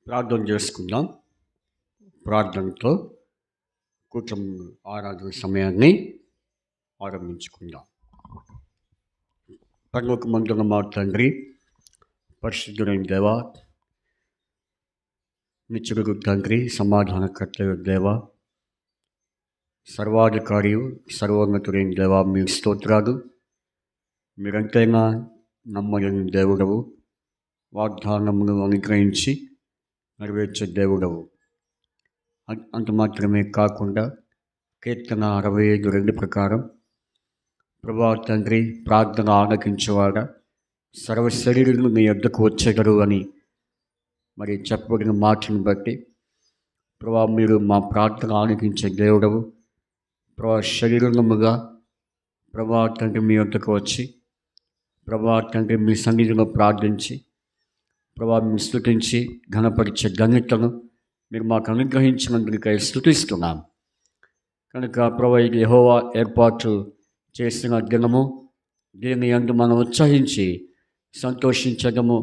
ప్రార్థన చేసుకుందాం. ప్రార్థనతో కుటుంబ ఆరాధన సమయాన్ని ఆరంభించుకుందాం. పరలోకమందున్న మా తండ్రి, పరిశుద్ధుడైన దేవ, నిత్యుడు తండ్రి, సమాధానకర్త దేవ, సర్వాధికారి, సర్వోన్నతుడైన దేవ, మీ స్తోత్రాలు. మీరంతైనా నమ్మలేని దేవుడవు, వాగ్దానమును అనుగ్రహించి నెరవేర్చే దేవుడవు. అంత మాత్రమే కాకుండా కీర్తన 65:2 ప్రకారం ప్రభా తండ్రి, ప్రార్థన ఆలకించేవాడ సర్వ శరీరులు నీ యొద్దకు వచ్చేదరు అని మరి చెప్పబడిన మాటను బట్టి ప్రభా, మీరు మా ప్రార్థన ఆలకించే దేవుడవు. ప్రభా, శరీరముగా ప్రభా తండ్రి మీ యొద్దకు వచ్చి ప్రభా తండ్రి మీ సన్నిధిలో ప్రార్థించి ప్రభా మీ స్తుతించి ఘనపరిచే ఘనతను మీరు మాకు అనుగ్రహించినందుకై స్తుతిస్తున్నాం. కనుక ప్రభా, ఇది యెహోవా ఏర్పాటు చేసిన దినము, దీని యందు మనం ఉత్సహించి సంతోషించడము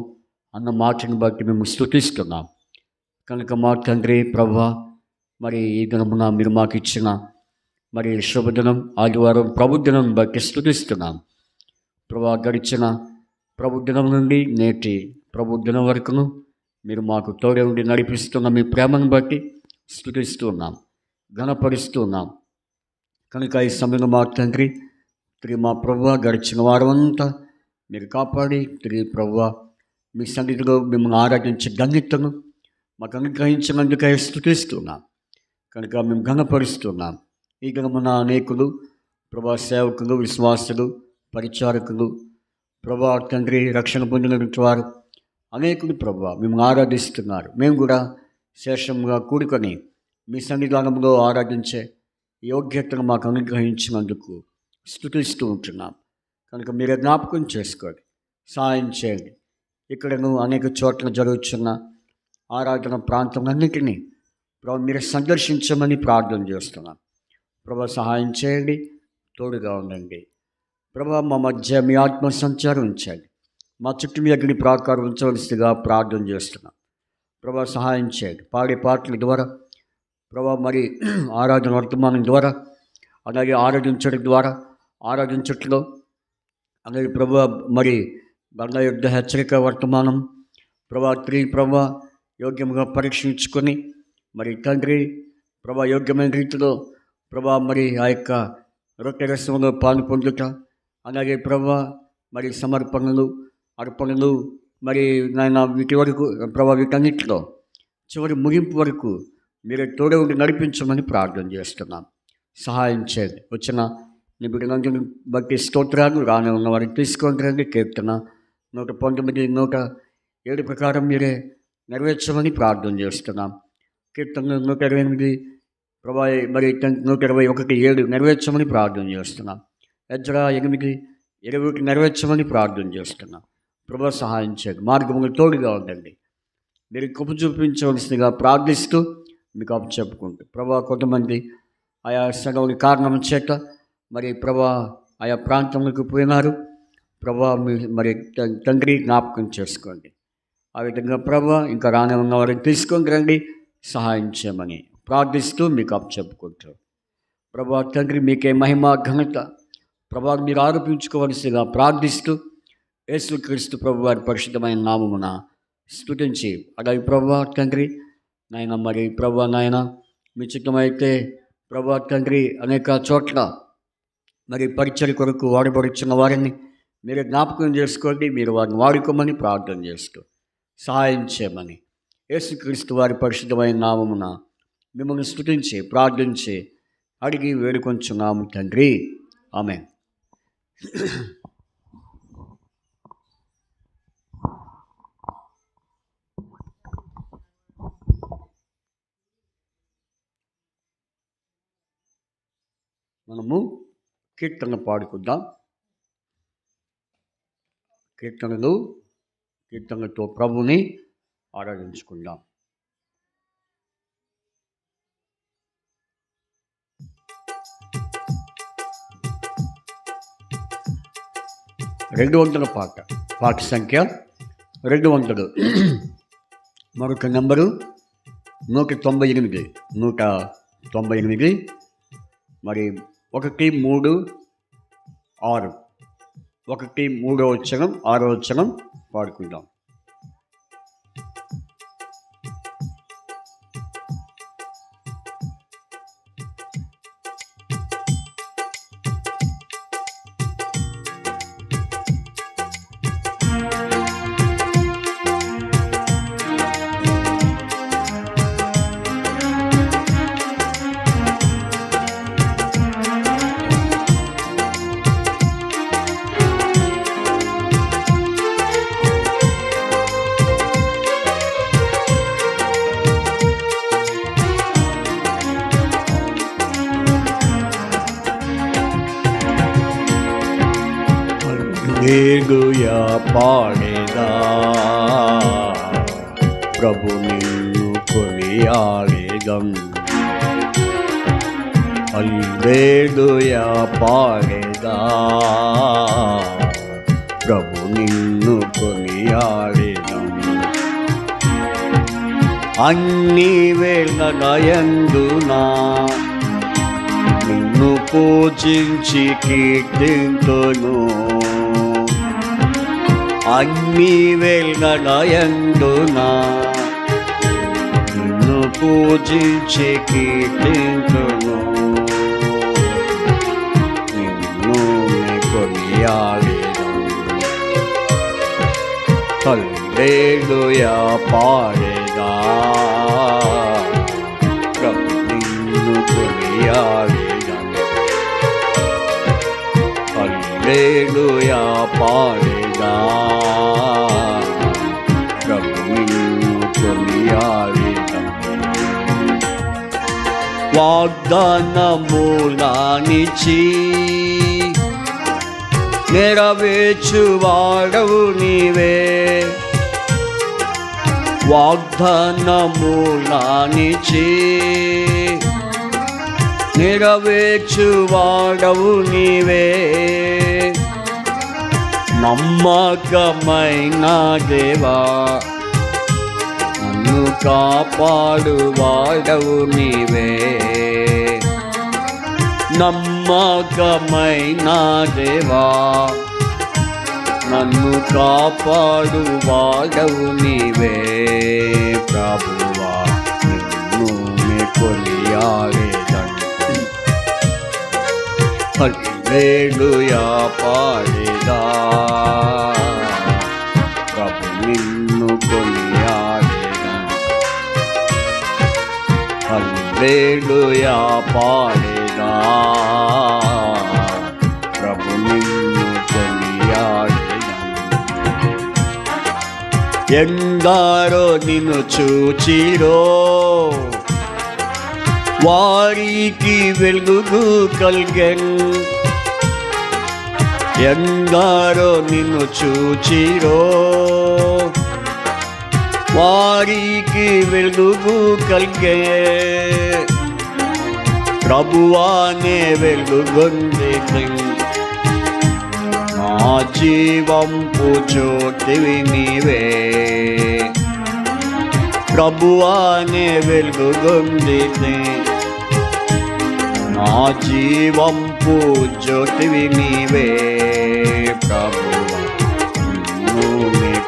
అన్న మాటను బట్టి మేము స్తుతిస్తున్నాం. కనుక మా తండ్రి ప్రభా, మరి ఈ దినమున మీరు మాకు ఇచ్చిన మరి శుభదినం ఆదివారం ప్రభుదినం బట్టి స్తుతిస్తున్నాం. ప్రభా, గడిచిన ప్రభుదినం నుండి నేటి ప్రభుదినం వరకును మీరు మాకు తోడే ఉండి నడిపిస్తున్న మీ ప్రేమను బట్టి స్తుతిస్తున్నాం, ఘనపరుస్తున్నాం. కనుక ఈ సమయంలో మా తండ్రి తిరిగి మా ప్రభువా, గడిచిన వారమంతా మీరు కాపాడి తిరిగి ప్రభువా మీ సన్నిధిలో మిమ్మల్ని ఆరాధించే ధన్యతను మాకు అనుగ్రహించినందుకై స్తుతిస్తున్నాం. కనుక మేము ఘనపరుస్తున్నాం. ఈ గమన అనేకులు ప్రభా, సేవకులు, విశ్వాసులు, పరిచారకులు ప్రభా తండ్రి, రక్షణ పొందినటువంటి వారు అనేకులు ప్రభా మిమ్మల్ని ఆరాధిస్తున్నారు. మేము కూడా శేషంగా కూడుకొని మీ సన్నిధానంలో ఆరాధించే యోగ్యతను మాకు అనుగ్రహించినందుకు స్తుతిస్తూ ఉంటున్నాం. కనుక మీరే జ్ఞాపకం చేసుకోండి, సహాయం చేయండి. ఇక్కడను అనేక చోట్ల జరుగుతున్న ఆరాధన ప్రాంతాలన్నింటినీ ప్రభా మీరు సందర్శించమని ప్రార్థన చేస్తున్నాం. ప్రభా, సహాయం చేయండి, తోడుగా ఉండండి. ప్రభా, మా మధ్య మీ ఆత్మ సంచారం ఉంచండి. మా చుట్టూ మీ అగ్ని ప్రాకారం ఉంచవలసిగా ప్రార్థన చేస్తున్నాం. ప్రభా, సహాయం చేయండి. పాడే పాటల ద్వారా ప్రభా, మరి ఆరాధన వర్తమానం ద్వారా, అలాగే ఆరాధించడం ద్వారా, ఆరాధించట్లో అలాగే ప్రభా మరి బండ యుద్ధ హెచ్చరిక వర్తమానం ప్రభా ప్రభా యోగ్యంగా పరీక్షించుకొని మరి తండ్రి ప్రభా యోగ్యమైన రీతిలో ప్రభా మరి ఆ యొక్క రొట్టె రసంలో పాలు పొందుట, అలాగే ప్రభా మరి సమర్పణలు, అర్పణలు మరి నాయన వీటి వరకు ప్రభా వీటన్నిటిలో చివరి ముగింపు వరకు మీరు తోడే ఉండి నడిపించమని ప్రార్థన చేస్తున్నాం. సహాయం చేయండి. వచ్చిన నీ బిడ్డలందరిని బట్టి స్తోత్రాలు. రానే ఉన్న వారిని తీసుకొని కీర్తన 119, 107 ప్రకారం మీరే నెరవేర్చమని ప్రార్థన చేస్తున్నాం. కీర్తన 128 ప్రభా మరి 121:7 నెరవేర్చమని ప్రార్థన చేస్తున్నాం. ఎజ్రా 8:21 నెరవేర్చమని ప్రార్థన చేస్తున్నాం. ప్రభా, సహాయం చేయండి. మార్గములు తోడుగా ఉండండి. మీరు కృప చూపించవలసిందిగా ప్రార్థిస్తూ మీకు అప్పు చెప్పుకుంటూ ప్రభా, కొంతమంది ఆయా సగం కారణం చేత మరి ప్రభా ఆయా ప్రాంతంలోకి పోయినారు. ప్రభా మరి తండ్రి జ్ఞాపకం చేసుకోండి. ఆ విధంగా ప్రభా ఇంకా రానే ఉన్న వారిని తీసుకొని రండి, సహాయం చేయమని ప్రార్థిస్తూ మీకు అప్పు చెప్పుకుంటూ ప్రభా తండ్రి మీకే మహిమ ఘనత ప్రభా మీరు ఆరోపించుకోవలసిగా ప్రార్థిస్తూ యేసుక్రీస్తు ప్రభు వారి పరిశుద్ధమైన నామమున స్తుతించి అలాగే ప్రభా తండ్రి నాయన మరి ప్రభా నాయన మీ చిత్తమైతే ప్రభా తండ్రి అనేక చోట్ల మరి పరిచర్య కొరకు వాడబడుచున్న వారిని మీరు జ్ఞాపకం చేసుకోండి. మీరు వారిని వాడుకోమని ప్రార్థన చేస్తూ సహాయం చేయమని యేసుక్రీస్తు వారి పరిశుద్ధమైన నామమున మిమ్మల్ని స్తుతించి ప్రార్థించి అడిగి వేడుకొంచున్నాము తండ్రి, ఆమేన్. మనము కీర్తన పాడుకుందాం. కీర్తనలతో ప్రభుని ఆరాధించుకుందాం. పాట సంఖ్య 200. మరొక నెంబరు 198 198 మరి 1, 3, 6 1, 3వ వచనం 6వ వచనం పాడుకుందాం. హల్లెలూయా పాడేదా ప్రభు నిన్ను కొనియాడేదం. హల్లెలూయా పాడేదా ప్రభు నిన్ను కొనియాడేదం. అన్ని వేళలయందునా నిన్ను పూజించి కీర్తింతును. అన్ని వేళలయందునా నిన్ను పూజించి కీర్తింతును. నిన్ను కొనియాడేదం. హల్లెలూయా పాడేదా ప్రభు నిన్ను కొనియాడేదం. హల్లెలూయా పాడేదా ప్రభు నిన్ను కొనియాడేదం. వాగ్దానములానిచి నెరవేర్చువాడవు నీవే. వాగ్దానములానిచి నెరవేర్చువాడవు నీవే. నమ్మకమైన దేవా నన్ను కాపాడువాడవు నీవే. నమ్మకమైన దేవా నన్ను కాపాడువాడవు నీవే. ప్రభువా నిన్ను కొనియాడేదం. హల్లెలూయా పాడేదా ప్రభు నిన్ను కొనియాడేదం. హల్లెలూయా పాడేదా ప్రభు నిన్ను కొనియాడేదం. ఎందరో నిన్ను చూచిరో వారికి వెలుగు కల్గెన్. ఎందరో నిన్ను చూచిరో వారికి వెలుగు కల్గే. ప్రభువానే వెలుగొంది నా జీవంపు జ్యోతివి నీవే. ప్రభువానే వెలుగొంది నా జీవంపు జ్యోతివి నీవే. ప్రభువా నిన్ను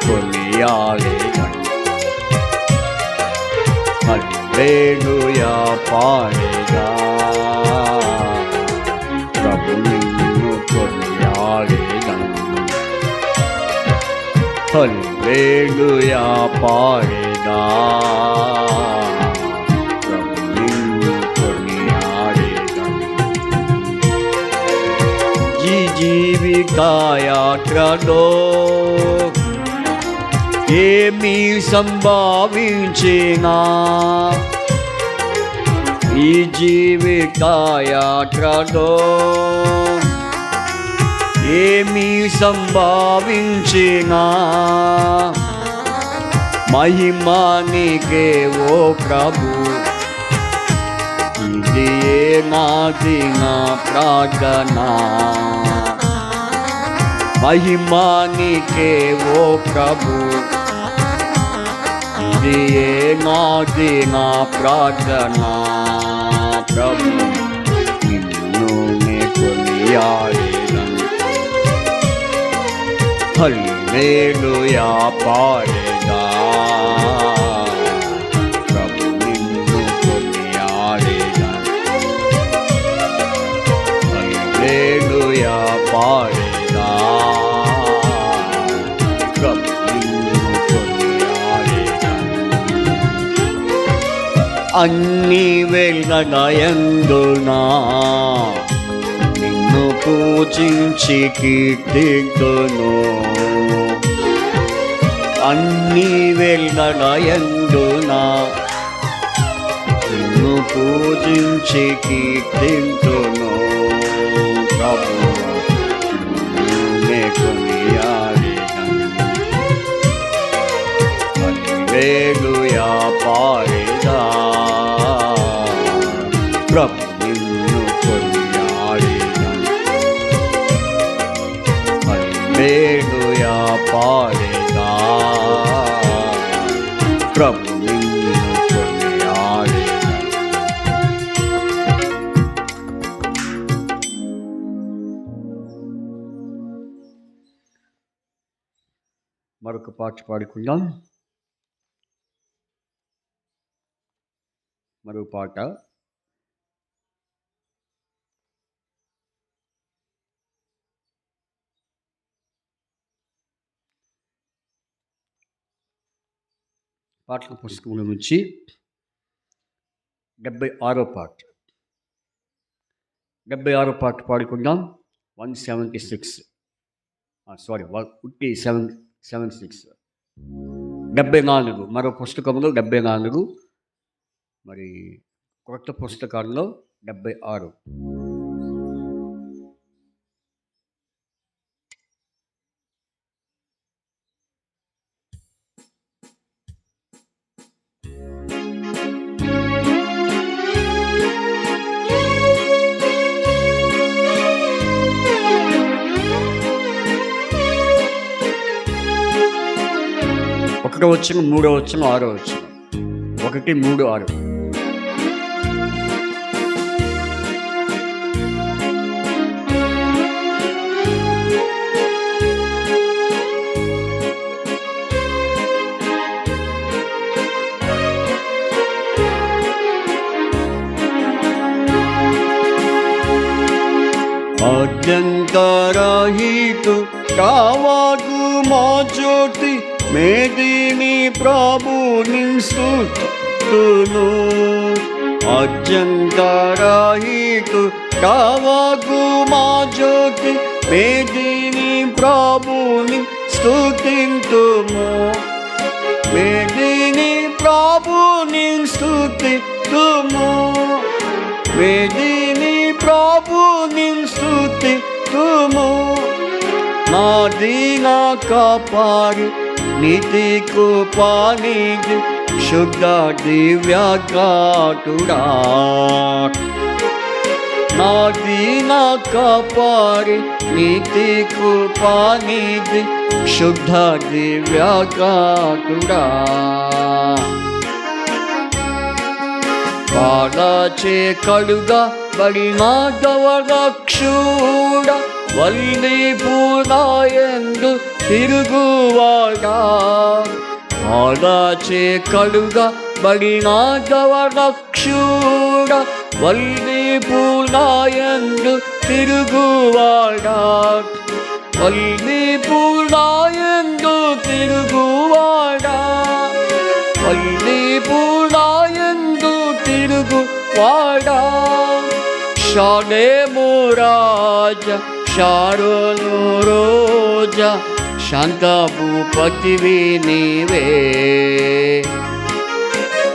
కొనియాడేదం. హల్లెలూయా పాడేదా ప్రభు నిన్ను కొనియాడేదం. హల్లెలూయా పాడేదా ప్రభు నిన్ను కొనియాడేదం. ఈ జీవిత యాత్రలో ఏమి సంభవించినా, ఈ జీవిత యాత్రలో ఏమి సంభవించినా, మహిమా నీకే ఓ ప్రభు. ఇది నాది నా ప్రార్థన. మహిమా నీకే ఓ ప్రభు. నాది నా ప్రార్థన ప్రభు నిన్ను నే కొనియాడెదను హల్లెలూయా పాడెదా ప్రభు నిన్ను కొనియాడెదను హల్లెలూయా పాడెదా ప్రభు నిన్ను కొనియాడెదను అన్ని వేళలయందునా నిన్ను పూజించి కీర్తింతును అన్ని వేళలయందునా నిన్ను పూజించి కీర్తింతును ప్రభువా నిన్నే కొనియాడెదను హల్లెలూయా పాడెదా ప్రభు నిన్ను కొనియాడెదను హల్లెలూయా పాడెదా ప్రభు నిన్ను కొనియాడెదను మరొక పాట పాడుకుందాం మరొక పాట పాటల పుస్తకంలో నుంచి 76వ పాట 76వ పాట పాడుకుందాం 176 సారీ 76 74 మరో పుస్తకంలో 74 మరి కొత్త పుస్తకాల్లో 76 ఒకటో వచ్చిన 3వ వచ్చిన 6వ వచ్చిన 1 3 6 అత్యంతరహితు కావాగు మా జ్యోతి మేదిని ప్రభుని స్తుతును అత్యంతరహితు కావాగు మా జ్యోతి మేదిని ప్రభుని స్తుతింతుము మేదిని ప్రభుని స్తుతింతుము మేదిని ప్రభుని స్తుతింతుము నా దీన కాపాడి నీతి కృపానిధి శుద్ధ దివ్యఘాటుడా నా దీన కాపాడి నీతి కృపానిధి శుద్ధ దివ్యఘాటుడా పాలచే కడుగా బడిన గవరక్షుడ వల్లి పూనాయందు తిరుగువాడా పాలచే కడుగా బడిన గవరక్షుడ వల్లి పూనాయందు తిరుగువాడా వల్లి పూనాయందు తిరుగువాడా వల్లి పూనాయందు తిరుగువాడా షాలేము రాజా షారోను రోజా శాంత భూపతివి నీవే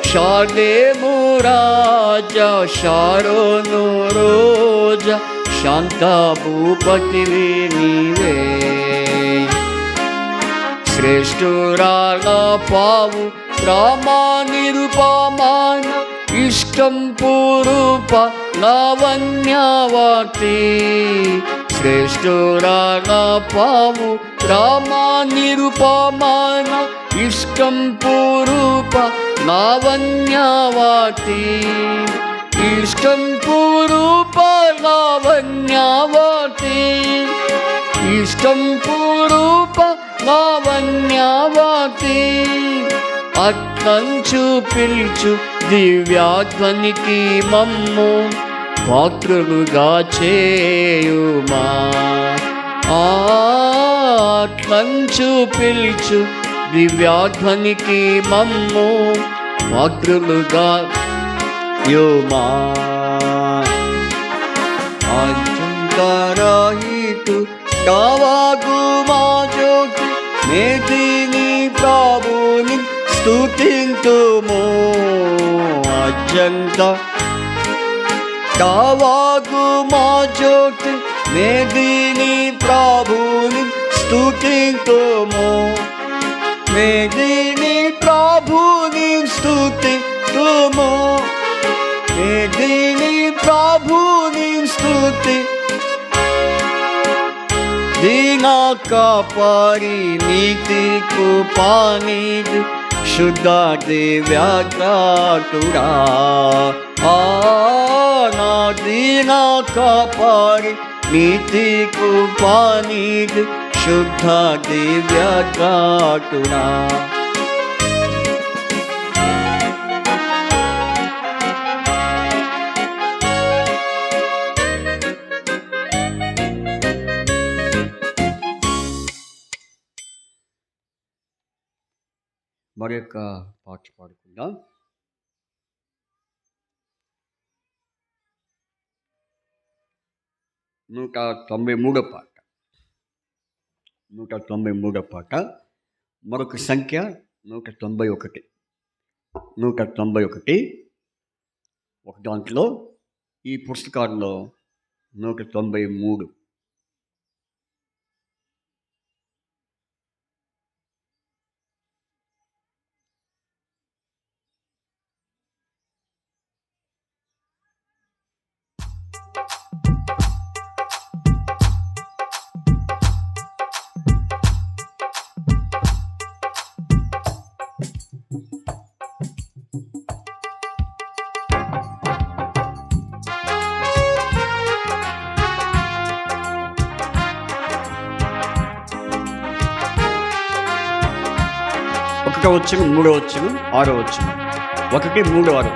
షాలేము రాజా షారోను రోజా శాంత భూపతివి నీవే శ్రేష్ఠురాల పావు రామా నిరుపమాన ఇష్టం పూరూప లావణ్యవతి శ్రేష్ఠురాల పావు రామా నిరుపమాన ఇష్టంపు రూప లావణ్యవతి, ఇష్టంపు రూప లావణ్యవతి, ఇష్టంపు రూప లావణ్యవతి, అట్లంచు పిలుచు దివ్యాధ్వనికి మమ్ము పాత్రులుగా చేయుమా. అట్లంచు పిలుచు దివ్యాధ్వనికి మమ్ము పాత్రులుగా యుమా. అజంతరహితు దావాగు మా జ్యోతి మేదిని ప్రభుని స్తుతింతుము. అజంత దావాగు మా జ్యోతి మేదిని ప్రభుని స్తుతింతుము. మేదిని ప్రభుని స్తుతింతుము. మేదిని ప్రభుని స్తుతి. దీనా కాపరి నీతి కృపానిధి శుద్ధ దివ్యాగ్రాతుడా. నా దీనా కాపరి నీతి కృపానిధి శుద్ధ దివ్యాగ్రాతుడా. మరి యొక్క పాట పాడుకుందాం. 193 పాట. 193 పాట. మరొక సంఖ్య 191. 191 ఒక దాంట్లో ఈ పుస్తకాల్లో 193. ఒకటో వచనం, మూడో వచనం, ఆరో వచనం. 1, 3, 6.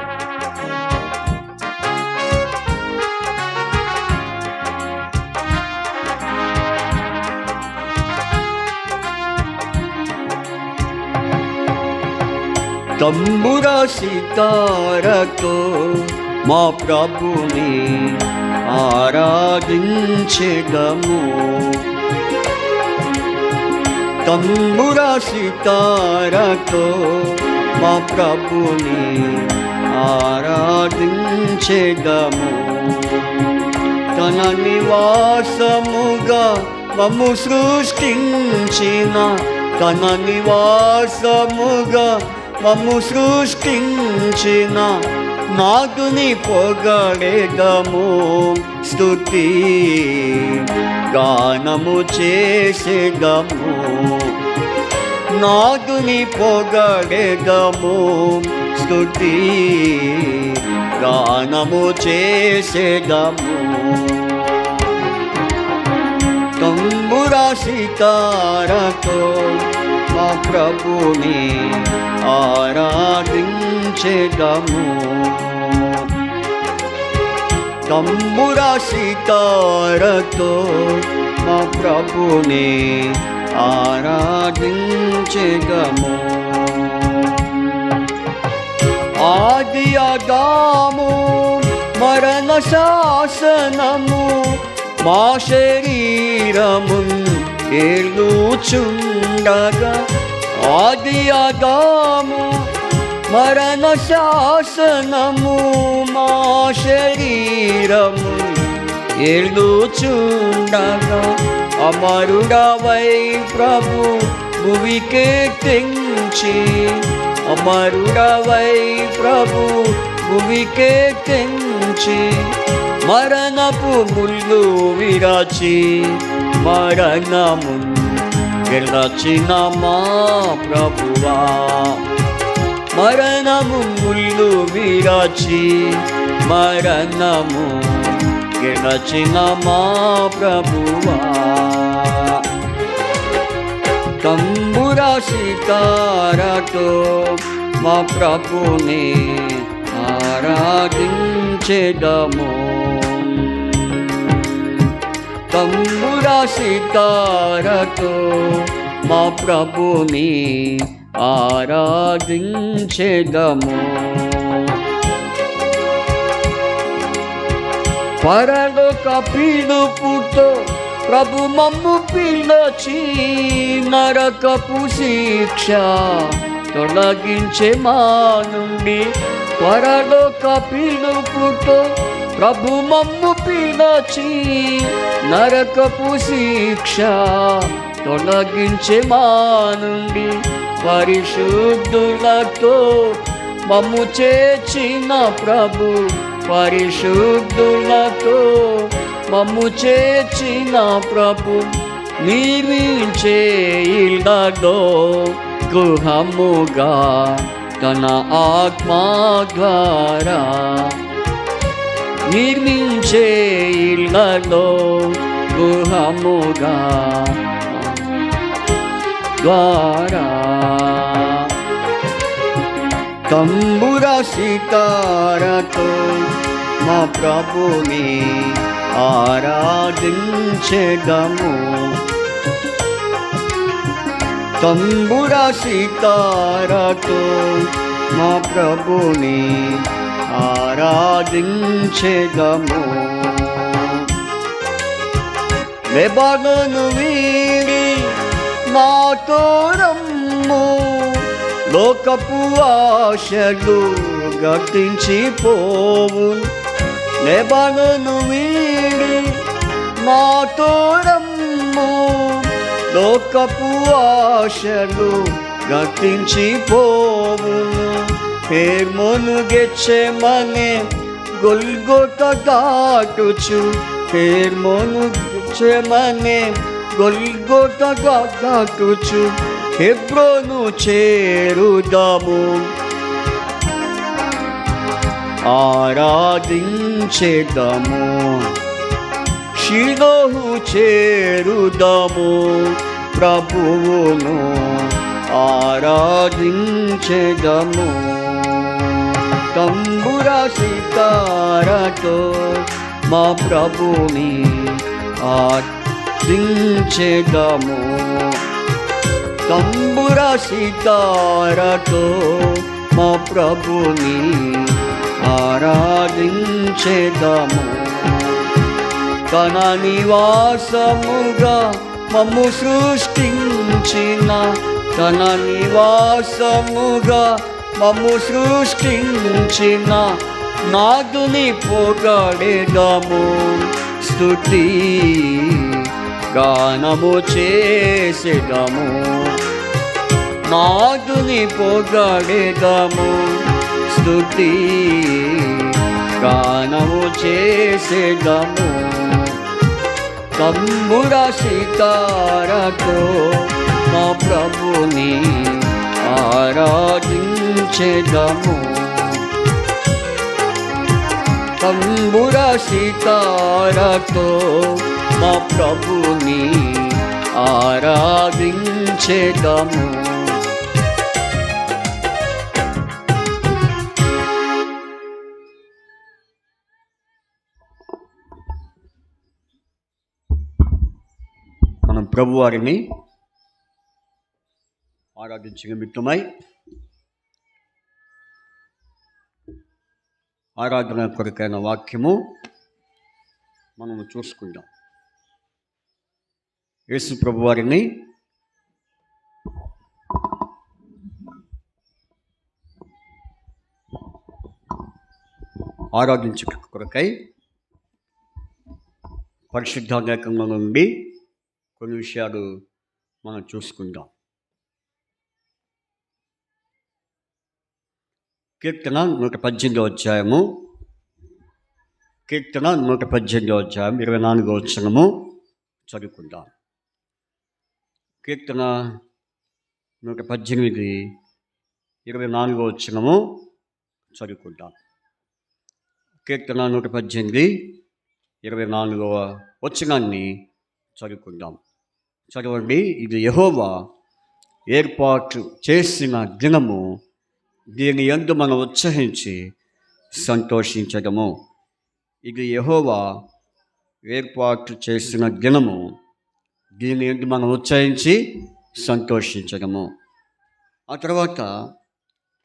తంబుర సితారతో మా ప్రభుని ఆరాధించెదము. తంబుర సితారతో మా ప్రభుని ఆరాధించెదము. తన నివాసముగా మమ్ము సృష్టించిన, తన నివాసముగా మమ్ము సృష్టించిన నాదుని పొగడెదము. స్తుతి గానము చేసేదము. నాదుని పొగడెదము. స్తుతి గానము చేసేదము. తంబుర సితారతో మా ప్రభుని ఆరాధించెదము. తంబుర సితారతో మా ప్రభుని ఆరాధించెదము. ఆది ఆదాము మరణ శాసనము మా శరీరమున్ ఏలుచుండగా. ఆది ఆదాము మరణ శాసనము మా శరీరము ఏలుచుండగా. అమరుడవై ప్రభు భువికే తెంచి, అమరుడవై ప్రభు భువికే తెంచి మరణపు ముళ్ళు విరాచి మరణము గెలచిన మా ప్రభువా, మరణము ముళ్ళు విరచి మరణము గెలచిన మా ప్రభువా, తంబుర సితారతో మా ప్రభుని ఆరాధించెదము. తంబుర సితారతో మా ప్రభుని ఆరాధించెదము. పరలోక పిలుపుతో ప్రభు మమ్ము పిలచి నరకపు శిక్ష తొలగించే మా నుండి. పరలోక పిలుపుతో ప్రభు మమ్ము పిలచి నరకపు శిక్ష తొలగించే మా నుండి. పరిశుద్ధులతో మమ్ము చేర్చిన ప్రభు, పరిశుద్ధులతో మమ్ము చేర్చిన ప్రభు, నిర్మించే ఇళ్ళలో గృహముగా తన ఆత్మ ద్వారా, నిర్మించే ఇళ్ళలో గృహముగా ద్వారా. తంబుర సితారతో మా ప్రభుని ఆరాధించెదము. తంబుర సితారతో మా ప్రభుని ఆరాధించెదము. లెబానోను వీడి నాతో రమ్ము, లోకపు ఆశలు గతించిపోవు. లెబానోను వీడి నాతో రమ్ము, లోకపు ఆశలు గతించిపోవు. హెర్మోను గెత్సెమనే గొల్గొతా దాటుచు, హెర్మోను గెత్సెమనే గొల్గొతా దాటుచు హెబ్రోను చేరుదాము. ఆరాధించెదము, షిలోహు చేరుదాము. ప్రభువును ఆరాధించెదము. తంబుర సితారతో మా ప్రభుని ఆరాధించెదము. తంబుర సితారతో మా ప్రభుని ఆరాధించెదము. తన నివాసముగా మమ్ము సృష్టించిన, తన నివాసముగా మమ్ము సృష్టించిన నాదుని పొగడెదము. స్తుతి గానము చేసెదము, నాదుని పొగడెదము. స్తుతి గానము చేసెదము. తంబుర సితారతో మా ప్రభుని ఆరాధించెదము. తంబుర సితారతో మా ప్రభుని ఆరాధించెదము. మనం ప్రభువారిని ఆరాధించే నిమిత్తమై ఆరాధన కొరకైన వాక్యము మనము చూసుకుందాం. యేసు ప్రభువారిని ఆరాధించే కొరకై పరిశుద్ధ లేఖనం నుండి కొన్ని విషయాలు మనం చూసుకుందాం. కీర్తన 118 అధ్యాయము, కీర్తన 118 అధ్యాయం 24వ వచనము చదువుకుందాం. కీర్తన 118 24 వచనము చదువుకుంటాం. కీర్తన 118 24 వచనాన్ని చదువుకుందాం. చదవండి. ఇది యెహోవా ఏర్పాటు చేసిన దినము, దీని యందు మనం ఉత్సహించి సంతోషించదము. ఇది యెహోవా ఏర్పాటు చేసిన దినము, దీని యందు మనం ఉత్సహించి సంతోషించదము. ఆ తర్వాత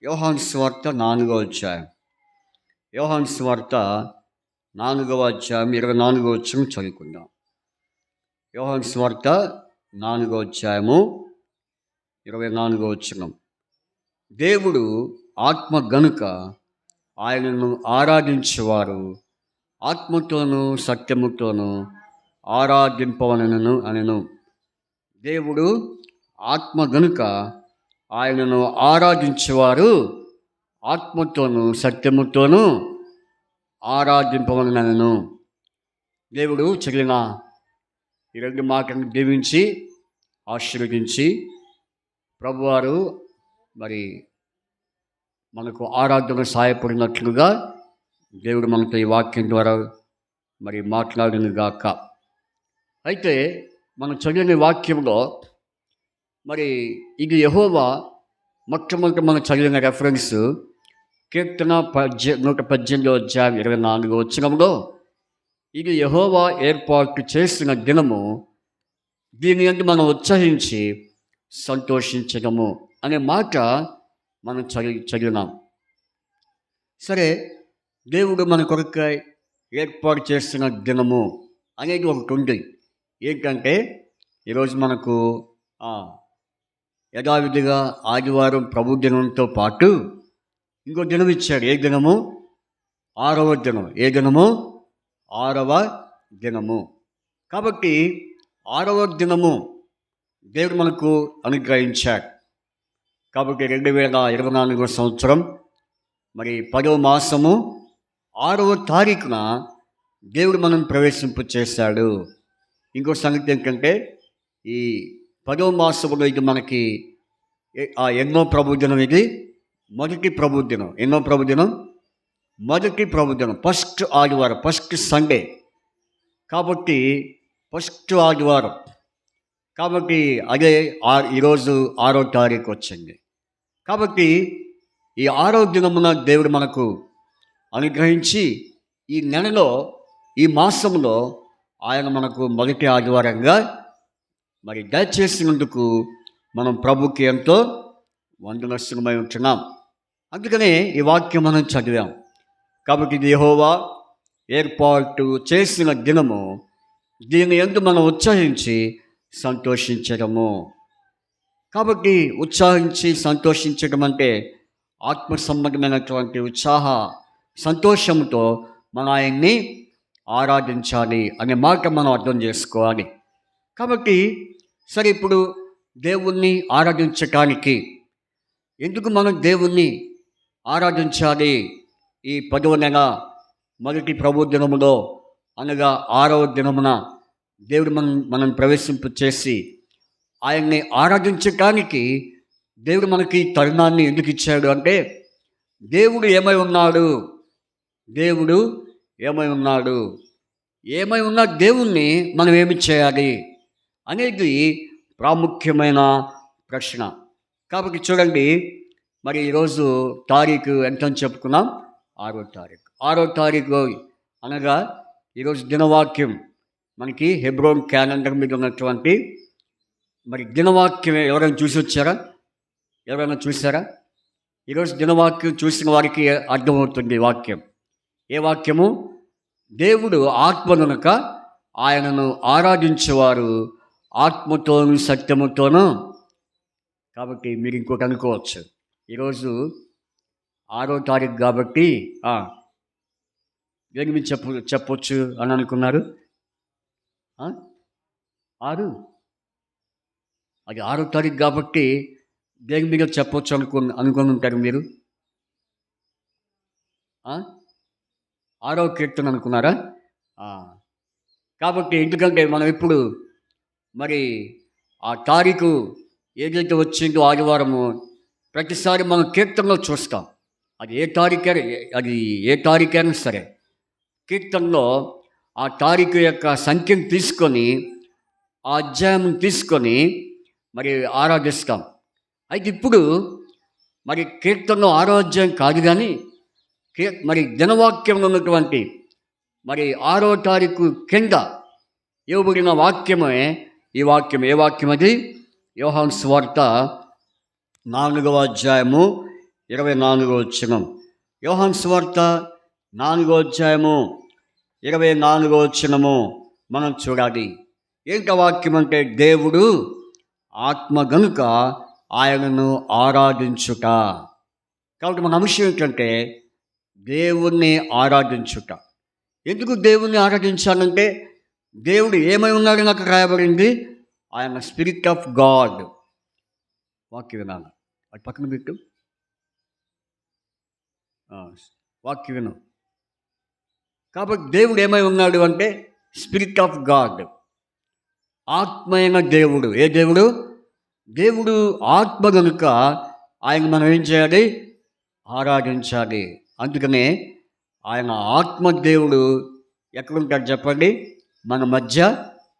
యోహాను సువార్త 4వ అధ్యాయం, యోహాను సువార్త 4వ అధ్యాయం 24 వచనం చదువుకుందాం. యోహాను సువార్త 4వ అధ్యాయము 24 వచనం. దేవుడు ఆత్మ గనుక ఆయనను ఆరాధించేవారు ఆత్మతోనూ సత్యముతోనూ ఆరాధింపవలెను అనెను. దేవుడు ఆత్మ గనుక ఆయనను ఆరాధించేవారు ఆత్మతోనూ సత్యముతోనూ ఆరాధింపవలెననెను. దేవుడు చదివిన ఈ రెండు మాటలను దీవించి ఆశీర్వదించి ప్రభువారు మరి మనకు ఆరాధన సహాయపడినట్లుగా దేవుడు మనతో ఈ వాక్యం ద్వారా మరి మాట్లాడిన గాక. అయితే మనం చదివిన వాక్యంలో మరి ఇది యెహోవా మొట్టమొదటి మనం చదివిన రెఫరెన్స్ కీర్తన 118 అధ్యాయం 24 వచనంలో ఇది యెహోవా ఏర్పాటు చేసిన దినము, దీని యందు మనం ఉత్సహించి సంతోషించడము అనే మాట మనం చదివినాం. సరే, దేవుడు మన కొరకై ఏర్పాటు చేసిన దినము అనేది ఒకటి ఉంది. ఏంటంటే ఈరోజు మనకు యథావిధిగా ఆదివారం ప్రభు దినంతో పాటు ఇంకో దినం ఇచ్చాడు. ఏ దినము? 6వ దినం. ఏ దినము? 6వ దినము. కాబట్టి 6వ దినము దేవుడు మనకు అనుగ్రహించాడు. కాబట్టి 2024 సంవత్సరం మరి 10వ మాసము 6వ తారీఖున దేవుడు మనం ప్రవేశింపు చేశాడు. ఇంకో సంగతి ఏంటంటే ఈ 10వ మాసంలో ఇది మనకి ఎన్నో ప్రభు దినం. ఇది మొదటి ప్రభు దినం. ఎన్నో ప్రభు దినం? మొదటి ప్రభు దినం, ఫస్ట్ ఆదివారం, ఫస్ట్ సండే. కాబట్టి ఫస్ట్ ఆదివారం కాబట్టి అదే ఈరోజు 6వ తారీఖు వచ్చింది. కాబట్టి ఈ 6వ దినమున దేవుడు మనకు అనుగ్రహించి ఈ నెలలో, ఈ మాసంలో ఆయన మనకు మొదటి ఆదివారంగా మరి దయచేసినందుకు మనం ప్రభుకి ఎంతో వందనస్తులమై ఉంటున్నాం. అందుకనే ఈ వాక్యం మనం చదివాం. కాబట్టి ఇది యెహోవా ఏర్పాటు చేసిన దినము, దీని యందు మనం ఉత్సహించి సంతోషించడము. కాబట్టి ఉత్సాహించి సంతోషించడం అంటే ఆత్మ సంబంధమైనటువంటి ఉత్సాహ సంతోషంతో మనం ఆయన్ని ఆరాధించాలి అనే మాట మనం అర్థం చేసుకోవాలి. కాబట్టి సరే, ఇప్పుడు దేవుణ్ణి ఆరాధించటానికి ఎందుకు మనం దేవుణ్ణి ఆరాధించాలి? ఈ 10వ నెల మొదటి ప్రభు దినములో అనగా 6వ దినమున దేవుడు మనం ప్రవేశింపు చేసి ఆయన్ని ఆరాధించటానికి దేవుడు మనకి తరుణాన్ని ఎందుకు ఇచ్చాడు అంటే, దేవుడు ఏమై ఉన్నాడు? దేవుడు ఏమై ఉన్నాడు? ఏమై ఉన్న దేవుణ్ణి మనం ఏమి చేయాలి అనేది ప్రాముఖ్యమైన ప్రశ్న. కాబట్టి చూడండి, మరి ఈరోజు తారీఖు ఎంతని చెప్పుకున్నాం? 6వ తారీఖు. 6వ తారీఖు అనగా ఈరోజు దినవాక్యం మనకి హెబ్రోన్ క్యాలెండర్ మీద ఉన్నటువంటి మరి దినవాక్యం ఎవరైనా చూసి వచ్చారా? ఎవరైనా చూసారా? ఈరోజు దినవాక్యం చూసిన వారికి అర్థమవుతుంది వాక్యం. ఏ వాక్యము? దేవుడు ఆత్మ కనుక ఆయనను ఆరాధించేవారు ఆత్మతోనూ సత్యముతోనూ. కాబట్టి మీరు ఇంకోటి అనుకోవచ్చు, ఈరోజు 6వ తారీఖు కాబట్టి దేని మీద చెప్పొచ్చు అని అనుకున్నారు. 6 అది 6వ తారీఖు కాబట్టి దేని మీద చెప్పొచ్చు అనుకుని ఉంటారు మీరు. 6వ కీర్తన అనుకున్నారా? కాబట్టి ఎందుకంటే మనం ఇప్పుడు మరి ఆ తారీఖు ఏదైతే వచ్చిందో ఆదివారము ప్రతిసారి మనం కీర్తనలో చూస్తాం. అది ఏ తారీఖైనా సరే కీర్తనలో ఆ తారీఖు యొక్క సంఖ్యను తీసుకొని ఆ అధ్యాయం తీసుకొని మరి ఆరాధిస్తాం. అయితే ఇప్పుడు మరి కీర్తనలో 6వ అధ్యాయం కాదు కానీ మరి దినవాక్యంలో ఉన్నటువంటి మరి 6వ తారీఖు కింద ఇవ్వబడిన వాక్యమే ఈ వాక్యం. ఏ వాక్యం అది? యోహాను సువార్త 4వ అధ్యాయము 24వ వచనం. యోహాను సువార్త 4వ అధ్యాయము 24వ వచనము మనం చూడాలి. ఏంటి వాక్యం అంటే, దేవుడు ఆత్మ గనుక ఆయనను ఆరాధించుట. కాబట్టి మన అంశం ఏంటంటే దేవుణ్ణి ఆరాధించుట. ఎందుకు దేవుణ్ణి ఆరాధించాలంటే, దేవుడు ఏమై ఉన్నాడో నాకు రాయబడింది, ఆయన స్పిరిట్ ఆఫ్ గాడ్. వాక్య వినాలి, అది పక్కన పెట్టు. వాక్య విను. కాబట్టి దేవుడు ఏమై ఉన్నాడు అంటే స్పిరిట్ ఆఫ్ గాడ్, ఆత్మైన దేవుడు. ఏ దేవుడు? దేవుడు ఆత్మ కనుక ఆయన మనం ఏం చేయాలి? ఆరాధించాలి. అందుకనే ఆయన ఆత్మదేవుడు ఎక్కడుంటాడు చెప్పండి? మన మధ్య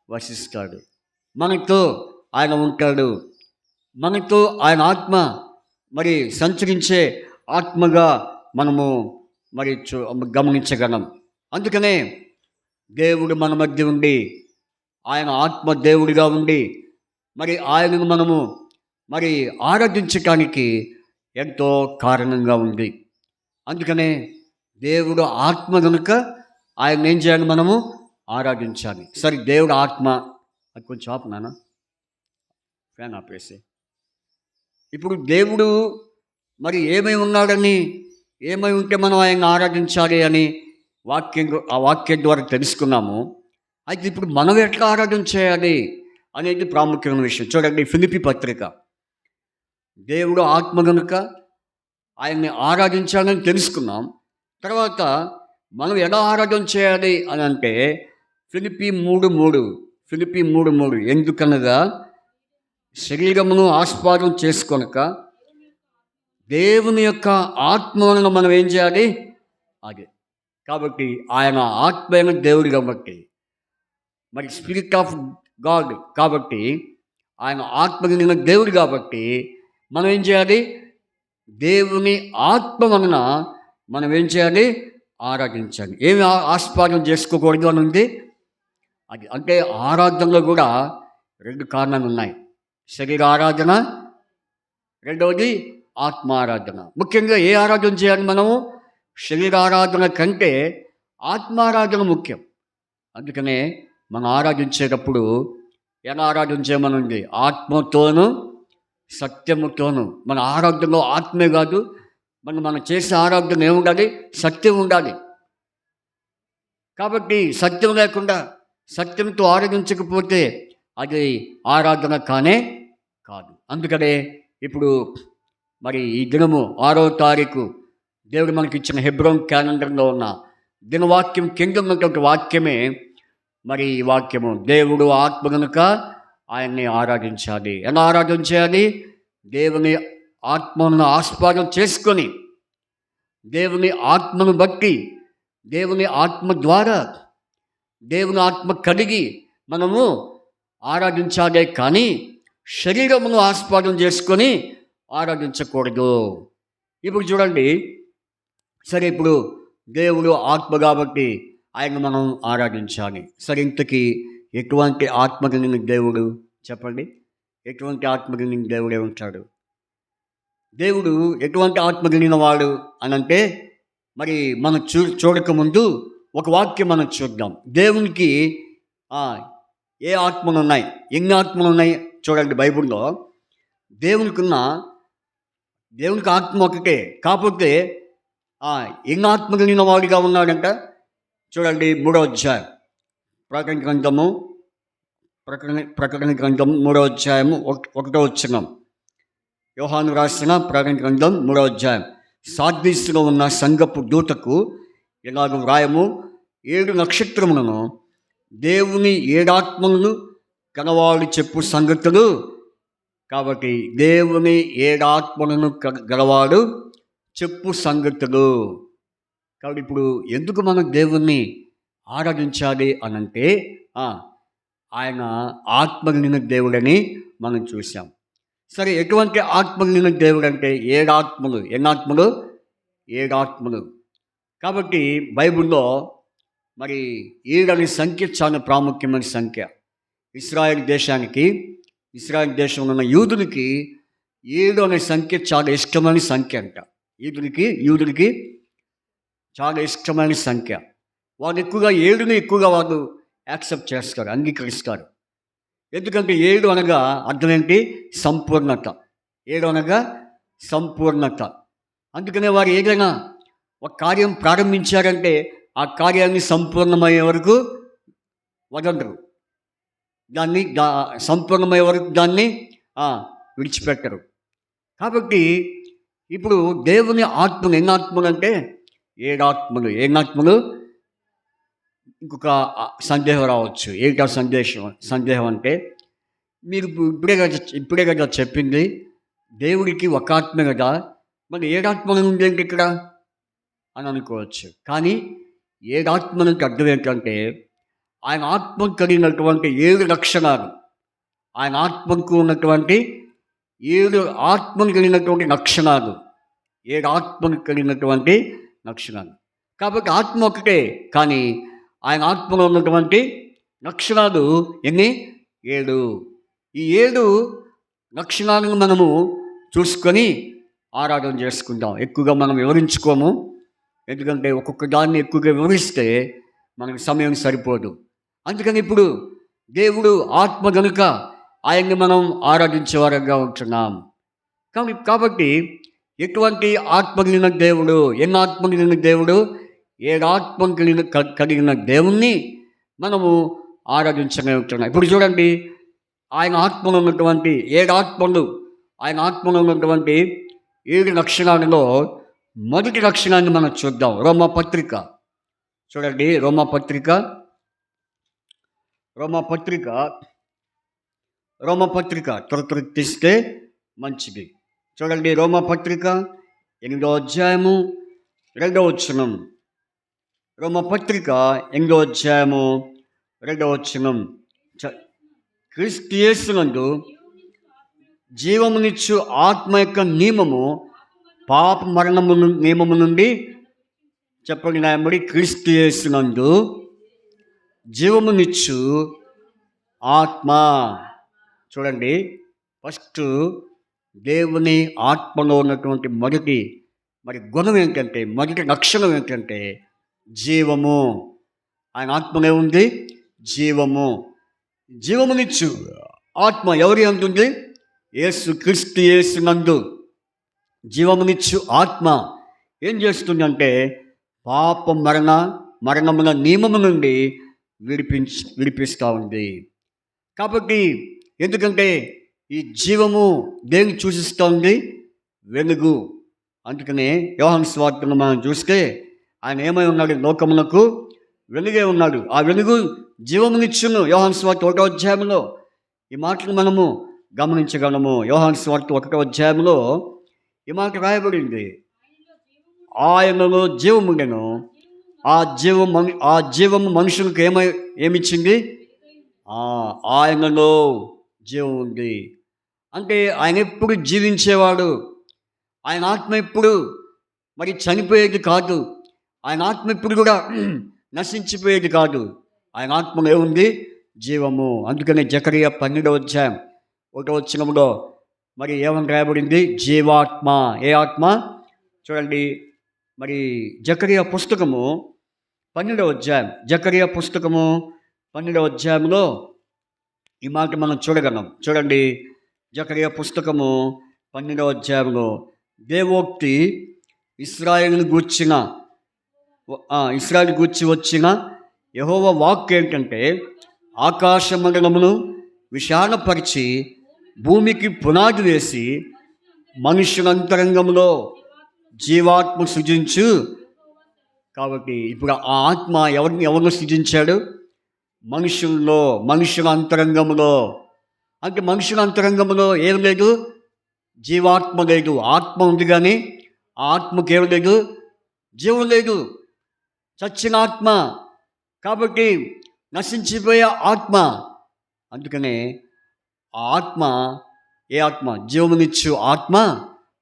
వసిస్తాడు, మనతో ఆయన ఉంటాడు. మనతో ఆయన ఆత్మ మరి సంచరించే ఆత్మగా మనము మరి గమనించగలం. అందుకనే దేవుడు మన మధ్య ఉండి, ఆయన ఆత్మ దేవుడిగా ఉండి మరి ఆయనను మనము మరి ఆరాధించటానికి ఎంతో కారణంగా ఉంది. అందుకనే దేవుడు ఆత్మ కనుక ఆయన ఏం చేయాలి? మనము ఆరాధించాలి. సరే, దేవుడు ఆత్మ, అది కొంచెం ఆపునానా, ఫ్యాన్ ఆపేసి. ఇప్పుడు దేవుడు మరి ఏమై ఉన్నాడని, ఏమై ఉంటే మనం ఆయన ఆరాధించాలి అని ఆ వాక్యం ద్వారా తెలుసుకున్నాము. అయితే ఇప్పుడు మనం ఎట్లా ఆరాధన చేయాలి అనేది ప్రాముఖ్యమైన విషయం. చూడండి, ఫిలిప్పీ పత్రిక. దేవుడు ఆత్మ కనుక ఆయన్ని ఆరాధించాలని తెలుసుకున్నాం. తర్వాత మనం ఎలా ఆరాధన చేయాలి అని అంటే ఫిలిప్పీ 3:3 ఎందుకనగా శరీరమును ఆస్పాదం చేసుకొనక దేవుని యొక్క ఆత్మలను మనం ఏం చేయాలి? అదే. కాబట్టి ఆయన ఆత్మైన దేవుడు కాబట్టి, మరి స్పిరిట్ ఆఫ్ గాడ్ కాబట్టి, ఆయన ఆత్మ కలిగిన దేవుడు కాబట్టి మనం ఏం చేయాలి? దేవుని ఆత్మ వలన మనం ఏం చేయాలి? ఆరాధించాలి. ఏమి ఆస్పాదం చేసుకోకూడదు అని ఉంది. అది అంటే ఆరాధనలో కూడా 2 కారణాలు ఉన్నాయి. శరీర ఆరాధన, రెండవది ఆత్మ ఆరాధన. ముఖ్యంగా ఏ ఆరాధన చేయాలి మనము? శరీర ఆరాధన కంటే ఆత్మారాధన ముఖ్యం. అందుకనే మనం ఆరాధించేటప్పుడు ఎలా ఆరాధన చేయమనుంది? ఆత్మతోనూ సత్యముతోనూ. మన ఆరాధనలో ఆత్మే కాదు, మనం చేసే ఆరాధన ఏముండాలి? సత్యం ఉండాలి. కాబట్టి సత్యం లేకుండా, సత్యంతో ఆరాధించకపోతే అది ఆరాధన కానే కాదు. అందుకనే ఇప్పుడు మరి ఈ దినము 6వ తారీఖు దేవుడు మనకి ఇచ్చిన హెబ్రోన్ క్యాలెండర్లో ఉన్న దినవాక్యం కింద ఉన్నటువంటి వాక్యమే మరి ఈ వాక్యము. దేవుడు ఆత్మ కనుక ఆయన్ని ఆరాధించాలి. ఎలా ఆరాధన చేయాలి? దేవుని ఆత్మను ఆస్పాదం చేసుకొని, దేవుని ఆత్మను బట్టి, దేవుని ఆత్మ ద్వారా, దేవుని ఆత్మ కలిగి మనము ఆరాధించాలే కానీ శరీరమును ఆస్పాదం చేసుకొని ఆరాధించకూడదు. ఇప్పుడు చూడండి, సరే, ఇప్పుడు దేవుడు ఆత్మ కాబట్టి ఆయన మనం ఆరాధించాలి. సరే, ఇంతకీ ఎటువంటి ఆత్మ కలిగిన దేవుడు చెప్పండి? ఎటువంటి ఆత్మ కలిగిన దేవుడే ఉంటాడు? దేవుడు ఎటువంటి ఆత్మ కలిగిన వాడు అని అంటే మరి మనం చూడకముందు ఒక వాక్యం మనం చూద్దాం. దేవునికి ఏ ఆత్మలు ఉన్నాయి, ఎన్ని ఆత్మలు ఉన్నాయి చూడండి. బైబిల్లో దేవునికి ఆత్మ ఒకటే, కాకపోతే ఎన్ని ఆత్మ కలిగిన వాడిగా ఉన్నాడంట చూడండి. 3వ అధ్యాయం ప్రకటన గ్రంథం 3వ అధ్యాయము 1వ వచనం. యోహాను రాసిన ప్రకటన గ్రంథం 3వ అధ్యాయం. సార్దీసులో ఉన్న సంఘపు దూతకు ఇలాగ వ్రాయము, 7 నక్షత్రములను, దేవుని 7 ఆత్మలను, గలవాడు చెప్పు సంగతులు. కాబట్టి దేవుని 7 ఆత్మలను గలవాడు చెప్పు సంగతులు. కాబట్టి ఇప్పుడు ఎందుకు మనం దేవుణ్ణి ఆరాధించాలి అనంటే ఆయన ఆత్మ కలిగిన దేవుడని మనం చూసాం. సరే, ఎటువంటి ఆత్మ కలిగిన దేవుడు అంటే 7 ఆత్మలు. ఎన్ని ఆత్మలు? 7 ఆత్మలు. కాబట్టి బైబిల్లో మరి 7 అనే సంఖ్య చాలా ప్రాముఖ్యమైన సంఖ్య. ఇశ్రాయేల్ దేశంలో ఉన్న యూదులకి 7 అనే సంఖ్య చాలా ఇష్టమైన సంఖ్య అంట. యూదులకి చాలా ఇష్టమైన సంఖ్య. వాళ్ళు ఎక్కువగా 7ని వాళ్ళు యాక్సెప్ట్ చేస్తారు, అంగీకరిస్తారు. ఎందుకంటే 7 అనగా అర్థం ఏంటి? సంపూర్ణత. 7 అనగా సంపూర్ణత. అందుకనే వారు ఏదైనా ఒక కార్యం ప్రారంభించారంటే ఆ కార్యాన్ని సంపూర్ణమయ్యే వరకు వదలరు. దాన్ని సంపూర్ణమయ్యే వరకు దాన్ని విడిచిపెట్టరు. కాబట్టి ఇప్పుడు దేవుని ఆత్మలు ఎన్ని ఆత్మలు అంటే 7 ఆత్మలు. ఎన్ని ఆత్మలు? ఇంకొక సందేహం రావచ్చు. ఏంటా సందేహం అంటే, మీరు ఇప్పుడే కదా చెప్పింది దేవుడికి ఒక ఆత్మ కదా, మరి 7 ఆత్మలు ఉండేంటి ఇక్కడ అని అనుకోవచ్చు. కానీ 7 ఆత్మలకు అర్థం ఏంటంటే ఆయన ఆత్మకు కలిగినటువంటి 7 లక్షణాలు. ఆయన ఆత్మకు ఉన్నటువంటి 7 ఆత్మలు కలిగినటువంటి లక్షణాలు. 7 ఆత్మలు కలిగినటువంటి లక్షణాలు. కాబట్టి ఆత్మ ఒకటే, కానీ ఆయన ఆత్మలో ఉన్నటువంటి లక్షణాలు ఎన్ని? 7. ఈ 7 లక్షణాలను మనము చూసుకొని ఆరాధన చేసుకుంటాం. ఎక్కువగా మనం వివరించుకోము, ఎందుకంటే ఒక్కొక్క దాన్ని ఎక్కువగా వివరిస్తే మనకు సమయం సరిపోదు. అందుకని ఇప్పుడు దేవుడు ఆత్మ కనుక ఆయన్ని మనం ఆరాధించేవారంగా ఉంటున్నాం. కాబట్టి ఎటువంటి ఆత్మ కలిగిన దేవుడు? ఎన్ని ఆత్మ కలిగిన దేవుడు? 7 ఆత్మ కలిగిన దేవుణ్ణి మనము ఆరాధించనే ఉంటున్నాం. ఇప్పుడు చూడండి, ఆయన ఆత్మలో ఉన్నటువంటి 7 ఆత్మలు, ఆయన ఆత్మలో ఉన్నటువంటి 7 లక్షణాలలో మొదటి లక్షణాన్ని మనం చూద్దాం. రోమపత్రిక చూడండి. రోమపత్రిక త్వర తీస్తే మంచిది. చూడండి, రోమపత్రిక 8వ అధ్యాయము 2వ వచనం. రోమపత్రిక 8వ అధ్యాయము 2వ వచనం. క్రీస్తు యేసునందు జీవమునిచ్చు ఆత్మ యొక్క నియమము పాప మరణము నియమము నుండి చెప్పండి నాయముడి. క్రీస్తు యేసునందు జీవమునిచ్చు ఆత్మ. చూడండి, ఫస్ట్ దేవుని ఆత్మలో ఉన్నటువంటి మొదటి గుణం ఏంటంటే, మొదటి లక్షణం ఏంటంటే జీవము. ఆయన ఆత్మనే ఉంది జీవమునిచ్చు ఆత్మ. ఎవరి అంటుంది? క్రీస్తు యేసునందు జీవమునిచ్చు ఆత్మ ఏం చేస్తుందంటే పాప మరణముల నియమము నుండి విడిపిస్తూ ఉంది. కాబట్టి ఎందుకంటే ఈ జీవము దేనికి సూచిస్తూ ఉంది? వెలుగు. అందుకనే యోహాను సువార్తను మనం చూస్తే ఆయన ఏమై ఉన్నాడు? లోకమునకు వెలుగే ఉన్నాడు. ఆ వెలుగు జీవమునిచ్చును. యోహాను సువార్త 1వ అధ్యాయంలో ఈ మాటలు మనము గమనించగలము. యోహాను సువార్త 1వ అధ్యాయంలో ఈ మాట రాయబడింది. ఆయనలో జీవముండెను, ఆ జీవము మనుషులకు ఏమిచ్చింది? ఆయనలో జీవం ఉంది. అంటే ఆయన ఎప్పుడు జీవించేవాడు. ఆయన ఆత్మ ఎప్పుడు చనిపోయేది కాదు. ఆయన ఆత్మ ఎప్పుడు కూడా నశించిపోయేది కాదు. ఆయన ఆత్మలో ఏముంది? జీవము. అందుకనే జకరియా 12వ అధ్యాయం 1వ వచనంలో ఏమని రాయబడింది? జీవాత్మ. ఏ ఆత్మ? చూడండి, జకరియా పుస్తకము 12వ అధ్యాయం, జకరియా పుస్తకము 12వ అధ్యాయంలో ఈ మాట మనం చూడగలం. చూడండి, జకరియా పుస్తకము 12వ అధ్యాయంలో దేవోక్తి ఇశ్రాయేలును గూర్చి వచ్చిన యెహోవా వాక్కు ఏంటంటే, ఆకాశ మండలమును విశాలపరిచి భూమికి పునాది వేసి మనుష్యులంతరంగంలో జీవాత్మ సృజించు. కాబట్టి ఇప్పుడు ఆ ఆత్మ ఎవరిని సృజించాడు? మనుషుల్లో, మనుషుల అంతరంగంలో. అంటే మనుషుల అంతరంగంలో ఏం లేదు? జీవాత్మ లేదు. ఆత్మ ఉంది కానీ ఆ ఆత్మకి ఏం లేదు? జీవం లేదు. చచ్చిన ఆత్మ. కాబట్టి నశించిపోయే ఆత్మ. అందుకనే ఆ ఆత్మ, ఏ ఆత్మ? జీవమునిచ్చు ఆత్మ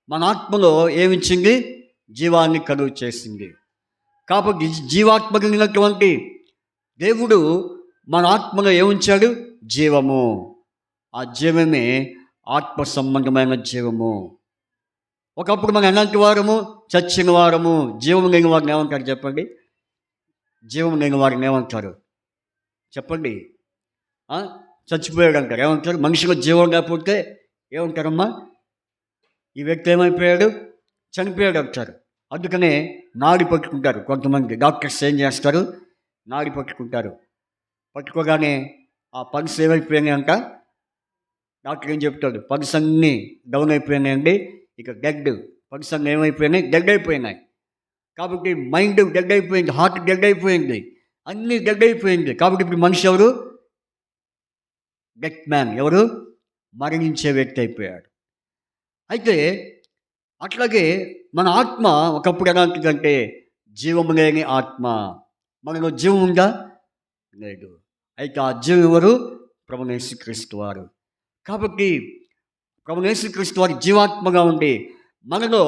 మన ఆత్మలో ఏమిచ్చింది? జీవాన్ని కలుగు చేసింది. కాబట్టి జీవాత్మ కలిగినటువంటి దేవుడు మన ఆత్మలో ఏముంచాడు? జీవము. ఆ జీవమే ఆత్మ సంబంధమైన జీవము. ఒకప్పుడు మనం ఎలాంటి వారము? చచ్చిన వారము. జీవం లేని వారిని ఏమంటారు చెప్పండి? జీవం లేని వారిని ఏమంటారు చెప్పండి? చచ్చిపోయాడు అంటారు. ఏమంటారు? మనిషిలో జీవం లేకపోతే ఏమంటారమ్మా? ఈ వ్యక్తి ఏమైపోయాడు? చనిపోయాడు అంటారు. అందుకనే నాడి పట్టుకుంటారు కొంతమంది. డాక్టర్స్ ఏం చేస్తారు? నాడి పట్టుకుంటారు. పట్టుకోగానే ఆ పల్స్ ఏమైపోయినాయి అంట. డాక్టర్ ఏం చెప్తాడు? పల్స్ అన్నీ డౌన్ అయిపోయినాయండి, ఇక డెడ్. పల్స్ అన్నీ ఏమైపోయినాయి? డెడ్ అయిపోయినాయి. కాబట్టి మైండ్ డెడ్ అయిపోయింది, హార్ట్ డెడ్ అయిపోయింది, అన్నీ డెడ్ అయిపోయింది. కాబట్టి ఇప్పుడు మనిషి ఎవరు? Death man. ఎవరు? మరణించే వ్యక్తి అయిపోయాడు. అయితే అట్లాగే మన ఆత్మ ఒకప్పుడు ఎలాంటిదంటే జీవము లేని ఆత్మ. మనలో జీవం ఉందా? లేదు. అయితే ఆ జీవం ఎవరు? ప్రభువైన యేసుక్రీస్తు వారు. కాబట్టి ప్రభువైన యేసుక్రీస్తు వారు జీవాత్మగా ఉండి మనలో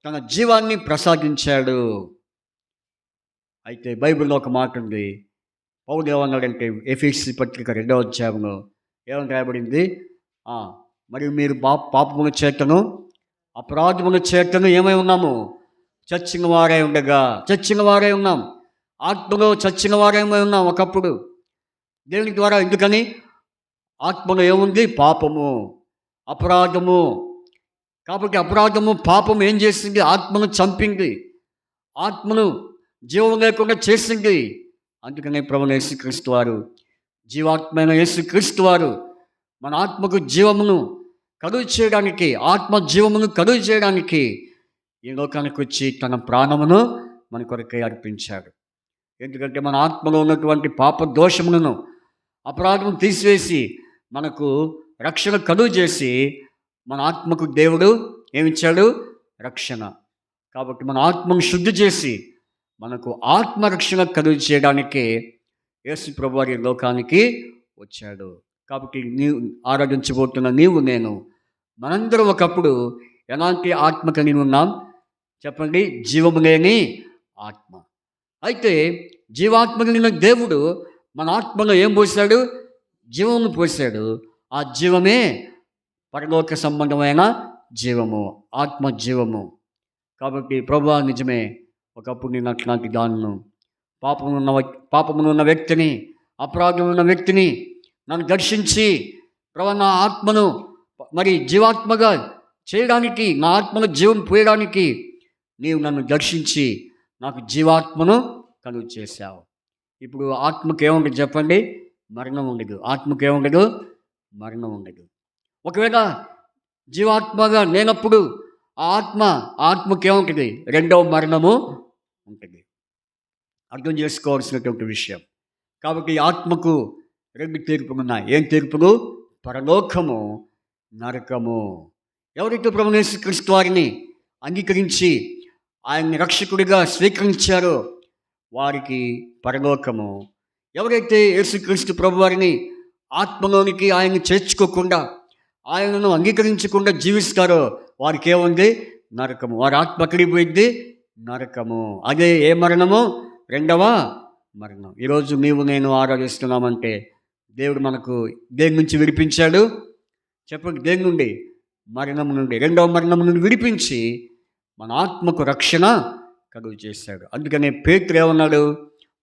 తన జీవాన్ని ప్రసాదించాడు. అయితే బైబిల్లో ఒక మాట ఉంది. పౌలు ఏమన్నాడంటే ఎఫెసీ పత్రిక 2వ అధ్యాయంలో ఏమని రాయబడింది? మరియు మీరు పాపముల చేతను అపరాధముల చేతను ఏమై ఉన్నాము? చచ్చిన వారై ఉండగా. చచ్చిన వారై ఉన్నాం. ఆత్మలో చచ్చిన వారేమై ఉన్నాం ఒకప్పుడు. దేవుని ద్వారా. ఎందుకని? ఆత్మలో ఏముంది? పాపము, అపరాధము. కాబట్టి అపరాధము, పాపం ఏం చేసింది? ఆత్మను చంపింది, ఆత్మను జీవం లేకుండా చేసింది. అందుకనే ప్రభువైన యేసుక్రీస్తు వారు, జీవాత్మైన యేసుక్రీస్తు వారు మన ఆత్మకు జీవమును కలుగు చేయడానికి, ఆత్మ జీవమును కలుగు చేయడానికి ఈ లోకానికి వచ్చి తన ప్రాణమును మన కొరకై అర్పించాడు. ఎందుకంటే మన ఆత్మలో ఉన్నటువంటి పాప దోషములను, అపరాధమును తీసివేసి మనకు రక్షణ కలుగు చేసి మన ఆత్మకు దేవుడు ఏమిచ్చాడు? రక్షణ. కాబట్టి మన ఆత్మను శుద్ధి చేసి మనకు ఆత్మరక్షణ కలుగు చేయడానికే యేసు ప్రభువారి లోకానికి వచ్చాడు. కాబట్టి నీవు ఆరాధించబోతున్న నీవు, నేను, మనందరం ఒకప్పుడు ఎలాంటి ఆత్మ కలిగి ఉన్నాం చెప్పండి? జీవము లేని ఆత్మ. అయితే జీవాత్మ కలిగిన దేవుడు మన ఆత్మలో ఏం పోసాడు? జీవమును పోసాడు. ఆ జీవమే పరలోక సంబంధమైన జీవము, ఆత్మ జీవము. కాబట్టి ప్రభువా నిజమే, ఒకప్పుడు నేను అట్లాంటి దాన్ని, పాపమునున్న వ్యక్తిని, అపరాధమున్న వ్యక్తిని నన్ను దర్శించి ప్రభు నా ఆత్మను మరి జీవాత్మగా చేయడానికి, నా ఆత్మను జీవం పోయడానికి నీవు నన్ను దర్శించి నాకు జీవాత్మను కలుగు చేశావు. ఇప్పుడు ఆత్మకి ఏముండదు చెప్పండి? మరణం ఉండదు. ఆత్మకి ఏముండదు? మరణం ఉండదు. ఒకవేళ జీవాత్మగా లేనప్పుడు ఆత్మకి ఏముంటుంది? రెండవ మరణము ఉంటుంది. అర్థం చేసుకోవాల్సినటువంటి విషయం. కాబట్టి ఆత్మకు రెండు తీర్పులు ఉన్నాయి. ఏం తీర్పులు? పరలోకము, నరకము. ఎవరైతే ప్రభువైన యేసుక్రీస్తు వారిని అంగీకరించి ఆయన్ని రక్షకుడిగా స్వీకరించారో వారికి పరలోకము. ఎవరైతే యేసుక్రీస్తు ప్రభువారిని ఆత్మలోనికి ఆయన్ని చేర్చుకోకుండా, ఆయనను అంగీకరించకుండా జీవిస్తారో వారికి ఏముంది? నరకము. వారి ఆత్మ అక్కడిపోయింది, నరకము. అదే ఏ మరణము? రెండవ మరణం. ఈరోజు నీవు నేను ఆరాధిస్తున్నామంటే దేవుడు మనకు దేని నుంచి విడిపించాడు చెప్పండి? దేని నుండి? మరణం నుండి, రెండవ మరణం నుండి విడిపించి మన ఆత్మకు రక్షణ కలుగు చేశాడు. అందుకనే పేతురు ఏమన్నాడు?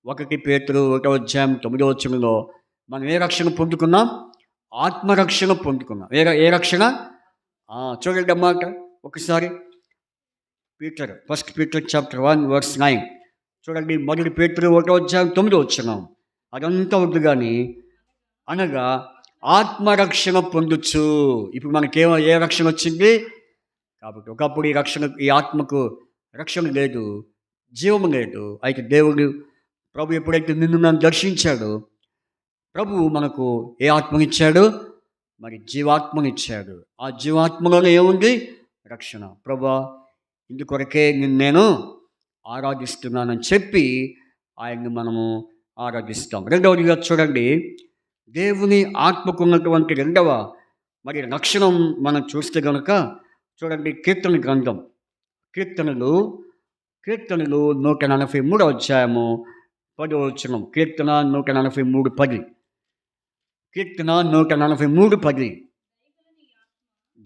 1 పేతురు 1వ అధ్యాయం 9వ వచనంలో మనం ఏ రక్షణ పొందుకున్నాం? ఆత్మరక్షణ పొందుకున్నాం. ఏ రక్షణ? చూడండి అన్నమాట ఒకసారి. ఫస్ట్ పీటర్ చాప్టర్ 1 verse 9 చూడండి. 1 పేతురు 1వ అధ్యాయం 9వ వచనం. అదంతా వద్దు కానీ, అనగా ఆత్మరక్షణ పొందొచ్చు. ఇప్పుడు మనకేమో ఏ రక్షణ వచ్చింది? కాబట్టి ఒకప్పుడు ఈ ఆత్మకు రక్షణ లేదు, జీవము లేదు. అయితే దేవుడు ప్రభు ఎప్పుడైతే నిన్ను నన్ను దర్శించాడో, ప్రభువు మనకు ఏ ఆత్మనిచ్చాడు? మరి జీవాత్మనిచ్చాడు. ఆ జీవాత్మలోనే ఏముంది? రక్షణ. ప్రభువా, ఇందుకొరకే నేను ఆరాధిస్తున్నానని చెప్పి ఆయన్ని మనము ఆరాధిస్తాం. రెండవదిగా చూడండి, దేవుని ఆత్మకున్నటువంటి రెండవ మరి లక్షణం మనం చూస్తే కనుక చూడండి, కీర్తన గ్రంథం, కీర్తనలు 143 అధ్యాయము 10వ వచనం. కీర్తన 143:10. కీర్తన 143:10.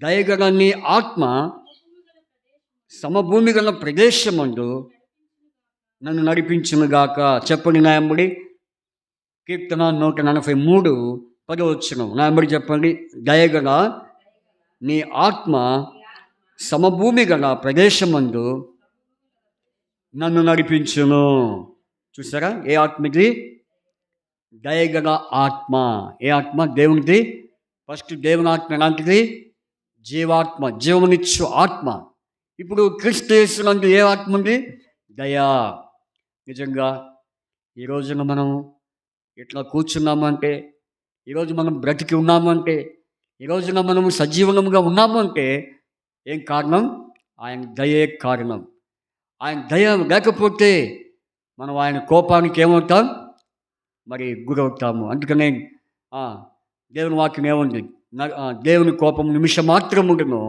దయగల నీ ఆత్మ సమభూమి గల ప్రదేశమందు నన్ను నడిపించునుగాక. చెప్పండి నాయముడి. కీర్తన 143:10 వచనం. నాయముడి చెప్పండి. దయగల నీ ఆత్మ సమభూమి గల ప్రదేశమందు నన్ను నడిపించును. చూసారా? ఏ ఆత్మ ఇది? దయగల ఆత్మ. ఏ ఆత్మ? దేవునిది. ఫస్ట్ దేవుని ఆత్మ ఎలాంటిది? జీవాత్మ, జీవమునిచ్చు ఆత్మ. ఇప్పుడు క్రీస్తు యేసునందు ఏ ఆత్మ ఉంది? దయా. నిజంగా ఈ రోజున మనం ఇట్లా కూర్చున్నామంటే, ఈరోజు మనం బ్రతికి ఉన్నామంటే, ఈ రోజున మనము సజీవనముగా ఉన్నామంటే ఏం కారణం? ఆయన దయే కారణం. ఆయన దయ లేకపోతే మనం ఆయన కోపానికి ఏమవుతాం? మరి గురవుతాము. అందుకనే దేవుని వాక్యం ఏముంది? దేవుని కోపం నిమిషం మాత్రముండును,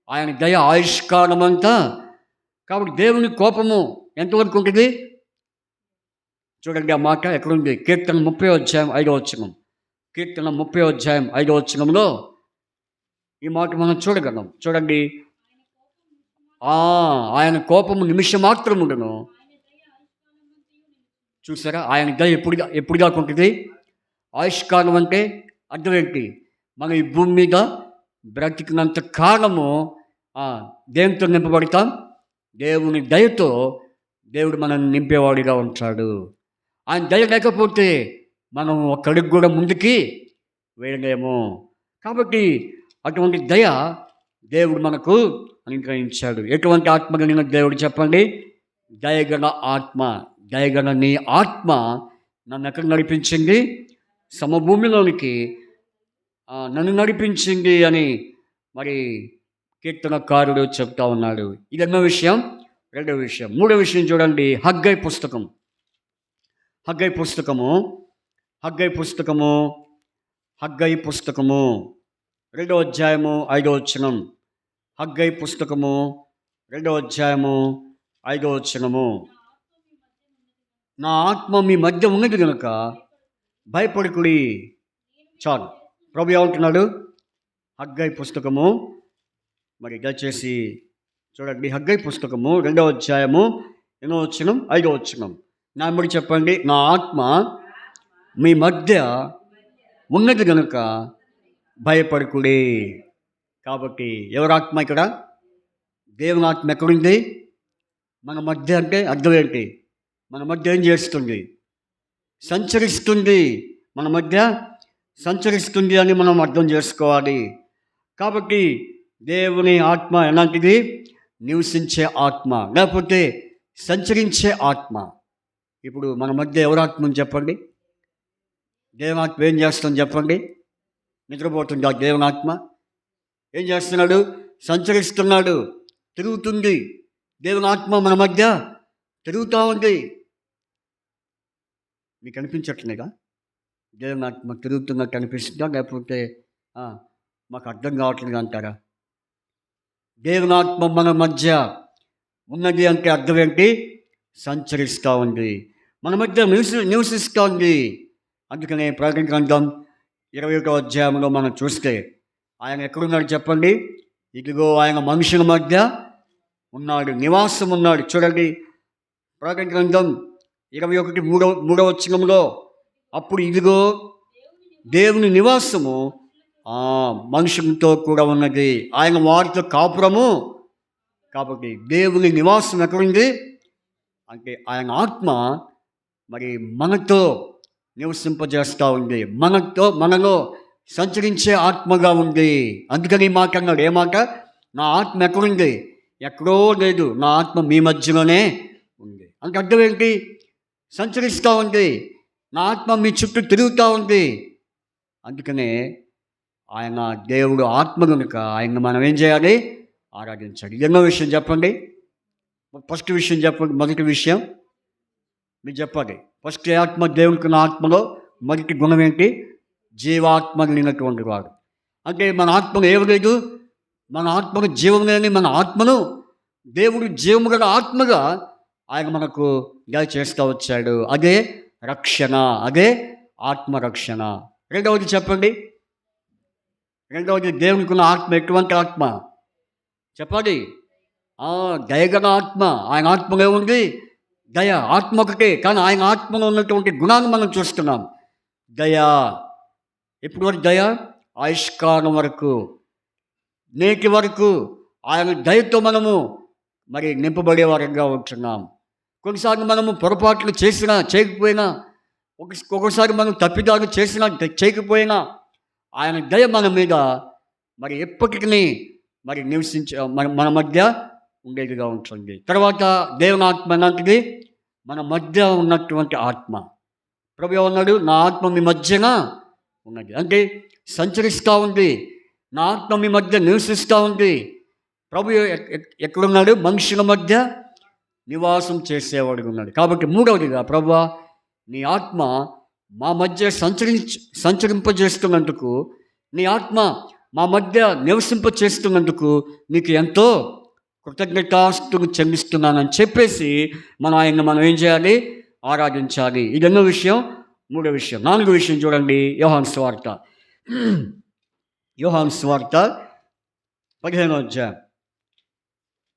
ఆయన దయ ఆయుష్కాలమంతా. కాబట్టి దేవుని కోపము ఎంతవరకు ఉంటుంది? చూడండి, ఆ మాట ఎక్కడుంది? కీర్తన 30:5. కీర్తన 30:5 ఈ మాట మనం చూడగలం. చూడండి, ఆయన కోపము నిమిషం మాత్రం ఉండను. చూసారా? ఆయన దయ ఎప్పుడు దాకా ఉంటుంది? ఆయుష్కాలం అంటే అర్థం ఏంటి? మనం ఈ భూమి మీద బ్రతికినంత కాలము దేనితో నింపబడతాం? దేవుని దయతో దేవుడు మనల్ని నింపేవాడిగా ఉంటాడు. ఆయన దయ లేకపోతే మనం ఒక్కడికి కూడా ముందుకి వెళ్ళలేము. కాబట్టి అటువంటి దయ దేవుడు మనకు అనుగ్రహించాడు. ఎటువంటి ఆత్మ కలిగిన దేవుడు చెప్పండి? దయగల ఆత్మ. దయగల నీ ఆత్మ నన్ను ఎక్కడ నడిపించింది? సమభూమిలోనికి నన్ను నడిపించింది అని మరి కీర్తనకారుడు చెప్తా ఉన్నాడు. ఇది ఎన్నో విషయం. రెండవ విషయం. మూడవ విషయం చూడండి, హగ్గై పుస్తకము. 2వ అధ్యాయము 5వ వచనం. హగ్గై పుస్తకము 2వ అధ్యాయము 5వ వచనము. నా ఆత్మ మీ మధ్య ఉన్నది కనుక భయపడకుడి. చాలు. ప్రభు ఏమంటున్నాడు? హగ్గై పుస్తకము, మరి దయచేసి చూడండి, హగ్గై పుస్తకము 2వ అధ్యాయము 8వ వచనం 5వ వచనం. నా మరి చెప్పండి. నా ఆత్మ మీ మధ్య ఉన్నది కనుక భయపడకుడి. కాబట్టి ఎవరి ఆత్మ ఇక్కడ? దేవుని ఆత్మ ఎక్కడుంది? మన మధ్య. అంటే అర్థం ఏంటి? మన మధ్య ఏం చేస్తుంది? సంచరిస్తుంది. మన మధ్య సంచరిస్తుంది అని మనం అర్థం చేసుకోవాలి. కాబట్టి దేవుని ఆత్మ ఎలాంటిది? నివసించే ఆత్మ, లేకపోతే సంచరించే ఆత్మ. ఇప్పుడు మన మధ్య ఎవరి ఆత్మ అని చెప్పండి? దేవుని ఆత్మ ఏం చేస్తుంది చెప్పండి? నిద్రపోతుంది. ఆ దేవుని ఆత్మ ఏం చేస్తున్నాడు? సంచరిస్తున్నాడు, తిరుగుతుంది. దేవుని ఆత్మ మన మధ్య తిరుగుతూ ఉంది. మీకు అనిపించట్లేదా? దేవుని ఆత్మ తిరుగుతున్నట్టు అనిపిస్తుందా? లేకపోతే మాకు అర్థం కావట్లేదు అంటారా? దేవుని ఆత్మ మన మధ్య ఉన్నది అంటే అర్థం ఏంటి? సంచరిస్తూ ఉంది, మన మధ్య నివసిస్తూ ఉంది. అందుకనే ప్రకటన గ్రంథం 21వ అధ్యాయంలో మనం చూస్తే ఆయన ఎక్కడున్నాడు చెప్పండి? ఇదిగో ఆయన మనుషుల మధ్య ఉన్నాడు, నివాసం ఉన్నాడు. చూడండి, ప్రకటన గ్రంథం 21:3 వచనంలో, అప్పుడు ఇదిగో దేవుని నివాసము మనుషులతో కూడా ఉన్నది, ఆయన వారితో కాపురము. కాబట్టి దేవుని నివాసం ఎక్కడుంది అంటే ఆయన ఆత్మ మరి మనతో నివసింపజేస్తూ ఉంది, మనలో సంచరించే ఆత్మగా ఉంది. అందుకని మాట అన్నాడు. ఏ మాట? నా ఆత్మ ఎక్కడుంది? ఎక్కడో లేదు, నా ఆత్మ మీ మధ్యలోనే ఉంది. అంటే అర్థం ఏంటి? సంచరిస్తూ ఉంది. నా ఆత్మ మీ చుట్టూ తిరుగుతూ ఉంది. అందుకనే ఆయన దేవుడు ఆత్మ కనుక ఆయన మనం ఏం చేయాలి? ఆరాధించాలి. ఎన్నో విషయం చెప్పండి. ఫస్ట్ విషయం చెప్పండి. మొదటి విషయం మీరు చెప్పండి. ఫస్ట్ ఆత్మ దేవునికి ఉన్న ఆత్మలో మొదటి గుణం ఏంటి? జీవాత్మ కలిగినటువంటి వాడు. అంటే మన ఆత్మలో ఏమి లేదు, మన ఆత్మకు జీవం లేని మన ఆత్మను దేవుడు జీవము గల ఆత్మగా ఆయన మనకు చేస్తూ వచ్చాడు. అదే రక్షణ, అదే ఆత్మరక్షణ. రెండవది చెప్పండి. రెండవది దేవునికి ఉన్న ఆత్మ ఎటువంటి ఆత్మ చెప్పండి? దయగల ఆత్మ. ఆయన ఆత్మలో ఉంది దయ. ఆత్మ ఒకటే, కానీ ఆయన ఆత్మలో ఉన్నటువంటి గుణాన్ని మనం చూస్తున్నాం. దయ. ఎప్పటి వరకు దయ? ఆయుష్కాలం వరకు, నేటి వరకు ఆయన దయతో మనము మరి నింపబడే వారంగా ఉంటున్నాం. కొన్నిసార్లు మనము పొరపాట్లు చేసినా చేయకపోయినా, ఒక్కొక్కసారి మనం తప్పిదాలు చేసినా చేయకపోయినా ఆయన దయ మన మీద మరి ఎప్పటికీ మరి మన మధ్య ఉండేదిగా ఉంటుంది. తర్వాత దేవుని ఆత్మ లాంటిది మన మధ్య ఉన్నటువంటి ఆత్మ. ప్రభు అన్నాడు, నా ఆత్మ మీ మధ్యన ఉన్నది. అంటే సంచరిస్తూ ఉంది, నా ఆత్మ మీ మధ్య నివసిస్తూ ఉంది. ప్రభు ఎక్కడున్నాడు? మనుషుల మధ్య నివాసం చేసేవాడు ఉన్నాడు. కాబట్టి మూడవదిగా, ప్రభువా నీ ఆత్మ మా మధ్య సంచరింపజేస్తున్నందుకు, నీ ఆత్మ మా మధ్య నివసింపచేస్తున్నందుకు నీకు ఎంతో కృతజ్ఞతాస్తులు చెల్లిస్తున్నానని చెప్పేసి మనం ఏం చేయాలి? ఆరాధించాలి. ఇది ఎన్నో విషయం? మూడో విషయం. నాలుగో విషయం చూడండి. యోహాను సువార్త 15వ అధ్యాయం.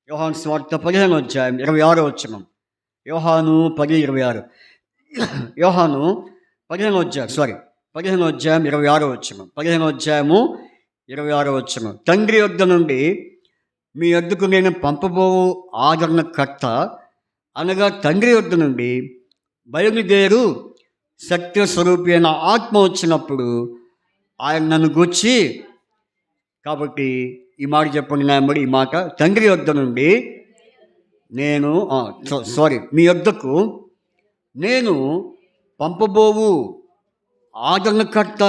యోహాను సువార్త 15వ అధ్యాయం 26వ వచనం. యోహాను 10:26. యోహాను 15వ అధ్యాయం 26వ వచనం. 15వ అధ్యాయము 26వ వచనం. తండ్రి యొద్ద నుండి మీ యొద్దకు నేను పంపబోవు ఆదరణకర్త, అనగా తండ్రి యొద్ద నుండి బయలుదేరు సత్యస్వరూపి అయిన ఆత్మ వచ్చినప్పుడు ఆయన నన్ను గూర్చి. కాబట్టి ఈ మాట చెప్పండి నాయనబడి. ఈ మాట, తండ్రి యొద్ద నుండి నేను మీ యొద్దకు నేను పంపబోవు ఆదరణకర్త,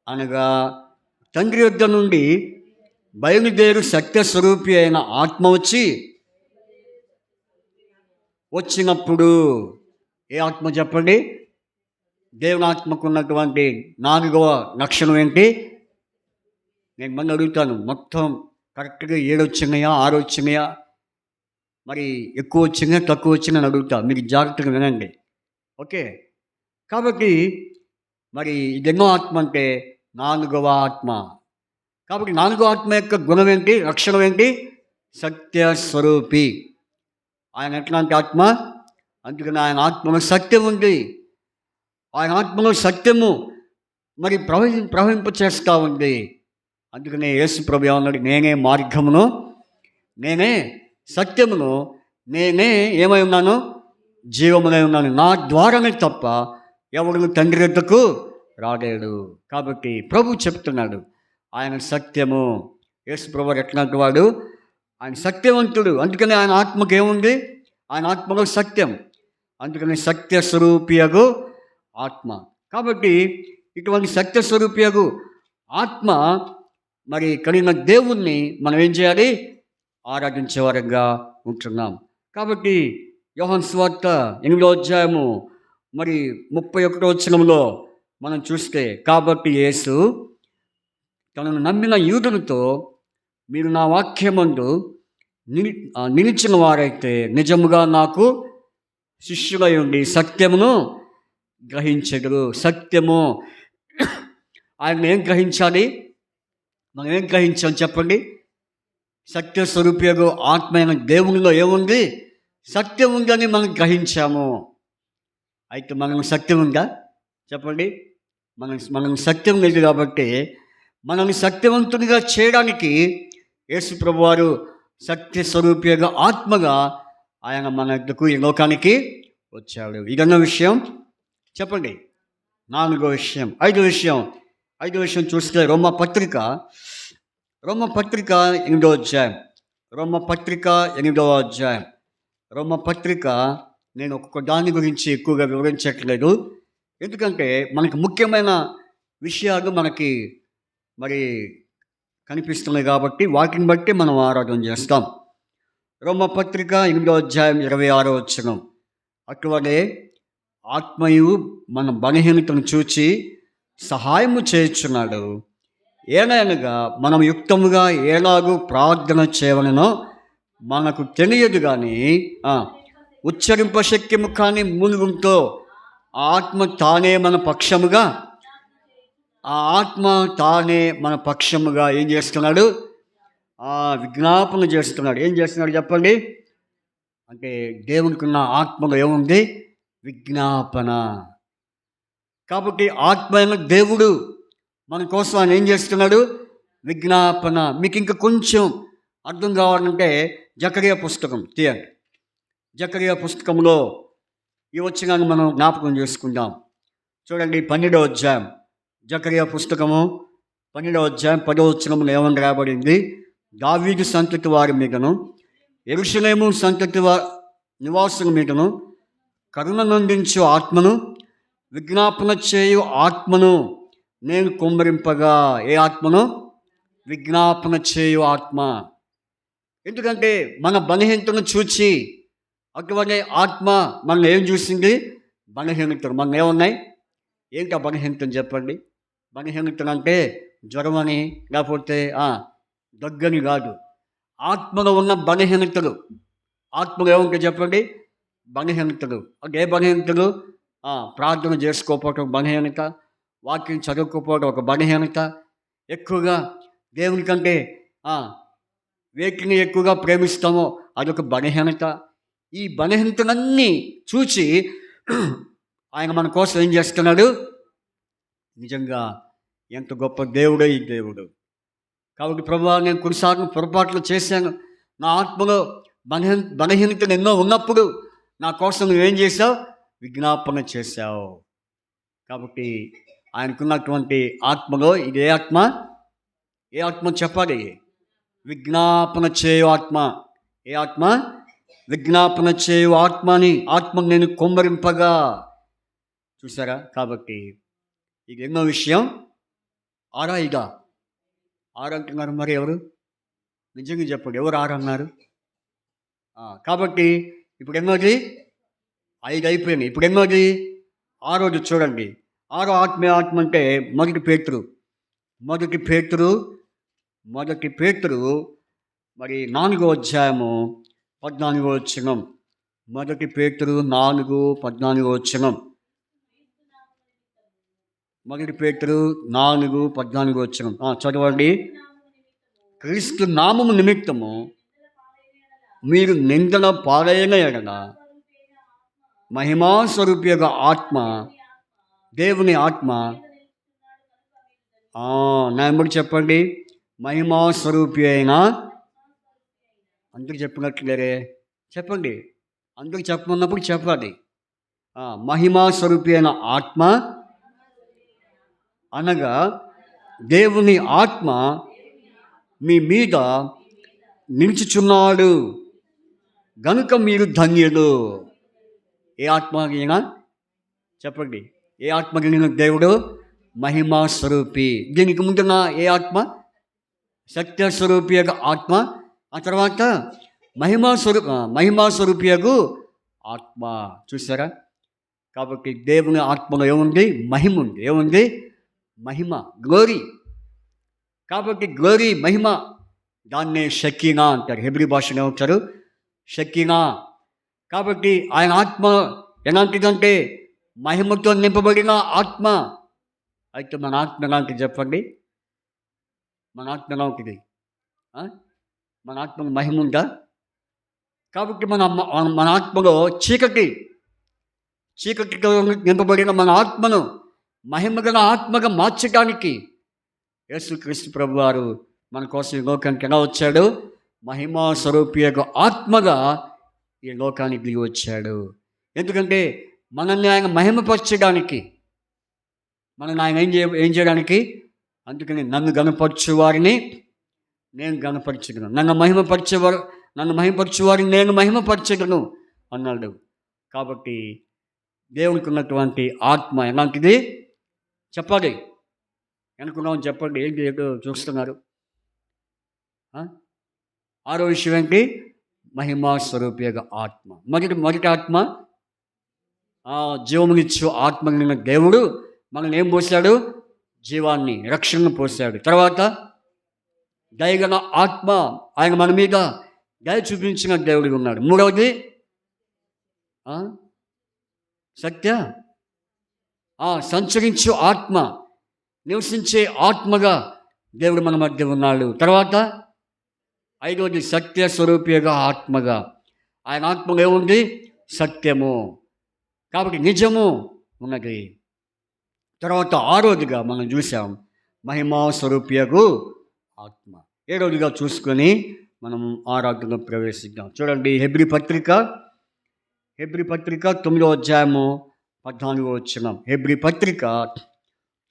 అనగా తండ్రి యొద్ద నుండి బయలుదేరు సత్యస్వరూపి అయిన ఆత్మ వచ్చినప్పుడు. ఏ ఆత్మ చెప్పండి? దేవుని ఆత్మకు ఉన్నటువంటి నాలుగవ లక్షణం ఏంటి? నేను మళ్ళీ అడుగుతాను, మొత్తం కరెక్ట్గా 7 వచ్చినాయా 6 వచ్చినాయా, మరి ఎక్కువ వచ్చినాయా తక్కువ వచ్చినాయని అడుగుతా, మీరు జాగ్రత్తగా వినండి. ఓకే. కాబట్టి మరి ఇదెన్నో ఆత్మ అంటే 4వ ఆత్మ. కాబట్టి 4వ ఆత్మ యొక్క గుణం ఏంటి? లక్షణం ఏంటి? సత్యస్వరూపి. ఆయన ఎట్లాంటి ఆత్మ? అందుకని ఆయన ఆత్మలో సత్యం ఉంది. ఆయన ఆత్మలో సత్యము మరి ప్రవహింప చేస్తూ ఉంది. అందుకనే యేసు ప్రభు ఏమన్నాడు? నేనే మార్గమును, నేనే సత్యమును, నేనే ఏమై ఉన్నాను? జీవమునై ఉన్నాను. నా ద్వారానే తప్ప ఎవడు తండ్రి వద్దకు రాలేడు. కాబట్టి ప్రభు చెప్తున్నాడు ఆయన సత్యము. యేసు ప్రభు ఎట్లాంటి వాడు? ఆయన సత్యవంతుడు. అందుకని ఆయన ఆత్మకు ఏముంది? ఆయన ఆత్మలో సత్యం. అందుకని సత్యస్వరూపియగు ఆత్మ. కాబట్టి ఇటువంటి సత్యస్వరూపియగు ఆత్మ మరి కలిగిన దేవుణ్ణి మనం ఏం చేయాలి? ఆరాధించే వారంగా ఉంటున్నాం. కాబట్టి యోహాను సువార్త 8వ అధ్యాయము మరి 31వ వచనంలో మనం చూస్తే, కాబట్టి యేసు తనను నమ్మిన యూదులతో, మీరు నా వాక్యమందు నిలిచిన వారైతే నిజముగా నాకు శిష్యులై ఉండి సత్యమును గ్రహించెదరు. సత్యము. ఆయన ఏం గ్రహించాలి? మనం ఏం గ్రహించాం చెప్పండి? సత్యస్వరూపియగు ఆత్మైన దేవునిలో ఏముంది? సత్యం ఉందని మనం గ్రహించాము. అయితే మనకు సత్యం ఉందా చెప్పండి? మనం సత్యం లేదు. కాబట్టి మనల్ని సత్యవంతునిగా చేయడానికి యేసు ప్రభువారు సత్యస్వరూపియగా ఆత్మగా ఆయన మన యొద్దకు ఈ లోకానికి వచ్చాడు. ఇదన్న విషయం చెప్పండి. 4వ విషయం. 5వ విషయం చూస్తే రోమపత్రిక 8వ అధ్యాయం. రోమపత్రిక నేను ఒక్కొక్క దాని గురించి ఎక్కువగా వివరించట్లేదు. ఎందుకంటే మనకి ముఖ్యమైన విషయాలు మనకి మరి కనిపిస్తున్నాయి కాబట్టి వాటిని బట్టి మనం ఆరాధన చేస్తాం. రోమపత్రిక 8వ అధ్యాయం 26వ వచనం, అటువలే ఆత్మయు మన బలహీనతను చూచి సహాయము చేయుచున్నాడు. ఏలయనగా మనం యుక్తముగా ఎలాగూ ప్రార్థన చేయవలనో మనకు తెలియదు కానీ ఉచ్చరింపశక్యము కానీ మూలుగుంతో ఆత్మ తానే మన పక్షముగా ఏం చేస్తున్నాడు? విజ్ఞాపన చేస్తున్నాడు. ఏం చేస్తున్నాడు చెప్పండి? అంటే దేవునికి ఉన్న ఆత్మలో ఏముంది? విజ్ఞాపన. కాబట్టి ఆత్మ అయిన దేవుడు మన కోసం ఆయన ఏం చేస్తున్నాడు? విజ్ఞాపన. మీకు ఇంకా కొంచెం అర్థం కావాలంటే జకరియా పుస్తకం తీయండి. జకరియా పుస్తకంలో ఈ వచనాన్ని మనం జ్ఞాపకం చేసుకుందాం. చూడండి, 12వ అధ్యాయం, జకరియా పుస్తకము 12వ అధ్యాయం 10వ వచనంలో ఏమని రాబడింది? దావీదు సంతతి వారి మీదను యెరూషలేము సంతతి నివాసుల మీదను కరుణ నందించు ఆత్మను, విజ్ఞాపన చేయు ఆత్మను నేను కుమ్మరింపగా. ఏ ఆత్మను? విజ్ఞాపన చేయు ఆత్మ. ఎందుకంటే మన బలహీనతను చూచి అటువంటి ఆత్మ మనం ఏం చూసింది? బలహీనతలు మనం ఏమున్నాయి? ఏంటి ఆ బలహీనతను చెప్పండి? బలహీనతలు అంటే జ్వరం అని, లేకపోతే దగ్గని కాదు. ఆత్మలో ఉన్న బలహీనతలు. ఆత్మలో ఏముంటాయి చెప్పండి? బలహీనతలు. అంటే ఏ బలహీనతలు? ప్రార్థన చేసుకోకపోవటం బలహీనత, వాక్యం చదువుకోకపోవడం ఒక బలహీనత, ఎక్కువగా దేవుని కంటే వేటిని ఎక్కువగా ప్రేమిస్తామో అదొక బలహీనత. ఈ బలహీనతలన్నీ చూచి ఆయన మన కోసం ఏం చేస్తున్నాడు? నిజంగా ఎంత గొప్ప దేవుడో ఈ దేవుడు. కాబట్టి ప్రభువా, నేను కొన్నిసార్లు పొరపాట్లు చేశాను, నా ఆత్మలో బలహీనతలు ఎన్నో ఉన్నప్పుడు నా కోసం నువ్వేం చేశావు? విజ్ఞాపన చేశావు. కాబట్టి ఆయనకున్నటువంటి ఆత్మలో ఇది ఏ ఆత్మ? ఏ ఆత్మ చెప్పాలి? విజ్ఞాపన చేయు ఆత్మ. ఏ ఆత్మ? విజ్ఞాపన చేయు ఆత్మని. ఆత్మను నేను కుమ్మరింపగా. చూసారా? కాబట్టి ఇది ఎన్నో విషయం. ఆరా అంటున్నారు. మరి ఎవరు? నిజంగా చెప్పండి, ఎవరు అన్నారు? కాబట్టి ఇప్పుడు ఎన్నోది? 5 అయిపోయినాయి. ఇప్పుడు ఎన్నోది? 6ది. చూడండి, 6వ ఆత్మ అంటే మొదటి పేతురు మరి 4వ అధ్యాయము 14వ వచనం. మొదటి పేతురు 4:14 వచనం. మొదటి పేతురు 4:14 వచనం చదవండి. క్రీస్తు నామము నిమిత్తము మీరు నిందన పాలైన ఎడల మహిమా స్వరూపియగా ఆత్మ, దేవుని ఆత్మ నా ఎమ్మడి చెప్పండి. మహిమా స్వరూపి అయిన, అందరూ చెప్పినట్లేరే, చెప్పండి. అందరూ చెప్పమన్నప్పుడు చెప్పాలి. మహిమా స్వరూపి అయిన ఆత్మ అనగా దేవుని ఆత్మ మీ మీద నిలుచుచున్నాడు గనుక మీరు ధన్యులు. ఏ ఆత్మ కలిగిన? చెప్పండి. ఏ ఆత్మ కలిగిన దేవుడు? మహిమా స్వరూపి. దీనికి ముందున్న ఏ ఆత్మ? సత్యస్వరూపి యొక్క ఆత్మ. ఆ తర్వాత మహిమా స్వరూపియగు ఆత్మ. చూసారా? కాబట్టి దేవుని ఆత్మలో ఏముంది? మహిమ ఉంది. ఏముంది? మహిమ, గ్లోరీ. కాబట్టి గ్లోరీ, మహిమ, దాన్నే షకీనా అంటారు. హెబ్రీ భాషలో ఉంటారు షకీనా. కాబట్టి ఆయన ఆత్మ ఎలాంటిదంటే మహిమతో నింపబడిన ఆత్మ. అయితే మన ఆత్మ ఎలాంటిది చెప్పండి? మన ఆత్మ ఎలాంటిది? మన ఆత్మలో మహిమ ఉందా? కాబట్టి మన ఆత్మలో చీకటితో నింపబడిన మన ఆత్మను మహిమగల ఆత్మగా మార్చడానికి యేసుక్రీస్తు ప్రభువారు మన కోసం ఈ లోకానికి ఎలా వచ్చాడు? మహిమా స్వరూపి యొక్క ఆత్మగా ఈ లోకానికి దిగి వచ్చాడు. ఎందుకంటే మనల్ని ఆయన మహిమపరచడానికి, మనల్ని ఆయన ఏం చేయడానికి. అందుకని నన్ను గణపరచు వారిని నేను గణపరచగలను, నన్ను మహిమపరచు వారిని నేను మహిమపరచగలను అన్నాడు. కాబట్టి దేవునికి ఉన్నటువంటి ఆత్మ ఎలాంటిది చెప్పండి. అనుకున్నామని చెప్పండి. ఏంటి ఏంటో చూస్తున్నారు. ఆరో విషయం ఏంటి? మహిమా స్వరూపిగా ఆత్మ. మొదటి ఆత్మ జీవమునిచ్చు ఆత్మ కలిగిన దేవుడు మనల్ని ఏం పోశాడు? జీవాన్ని, రక్షణను పోశాడు. తర్వాత దయగల ఆత్మ, ఆయన మన మీద దయ చూపించిన దేవుడు ఉన్నాడు. మూడవది సత్య సంచరించు ఆత్మ, నివసించే ఆత్మగా దేవుడు మన మధ్య ఉన్నాడు. తర్వాత ఐదవది సత్య స్వరూపిగా ఆత్మగా, ఆయన ఆత్మలో ఏముంది? సత్యము, కాబట్టి నిజము ఉన్నది. తర్వాత ఆరోదిగా మనం చూసాం మహిమా స్వరూపియగు ఆత్మ. ఏడవదిగా చూసుకొని మనం ఆరాధనలో ప్రవేశిద్దాం. చూడండి, హెబ్రీ పత్రిక 9వ అధ్యాయము 14వ వచనం. హెబ్రీ పత్రిక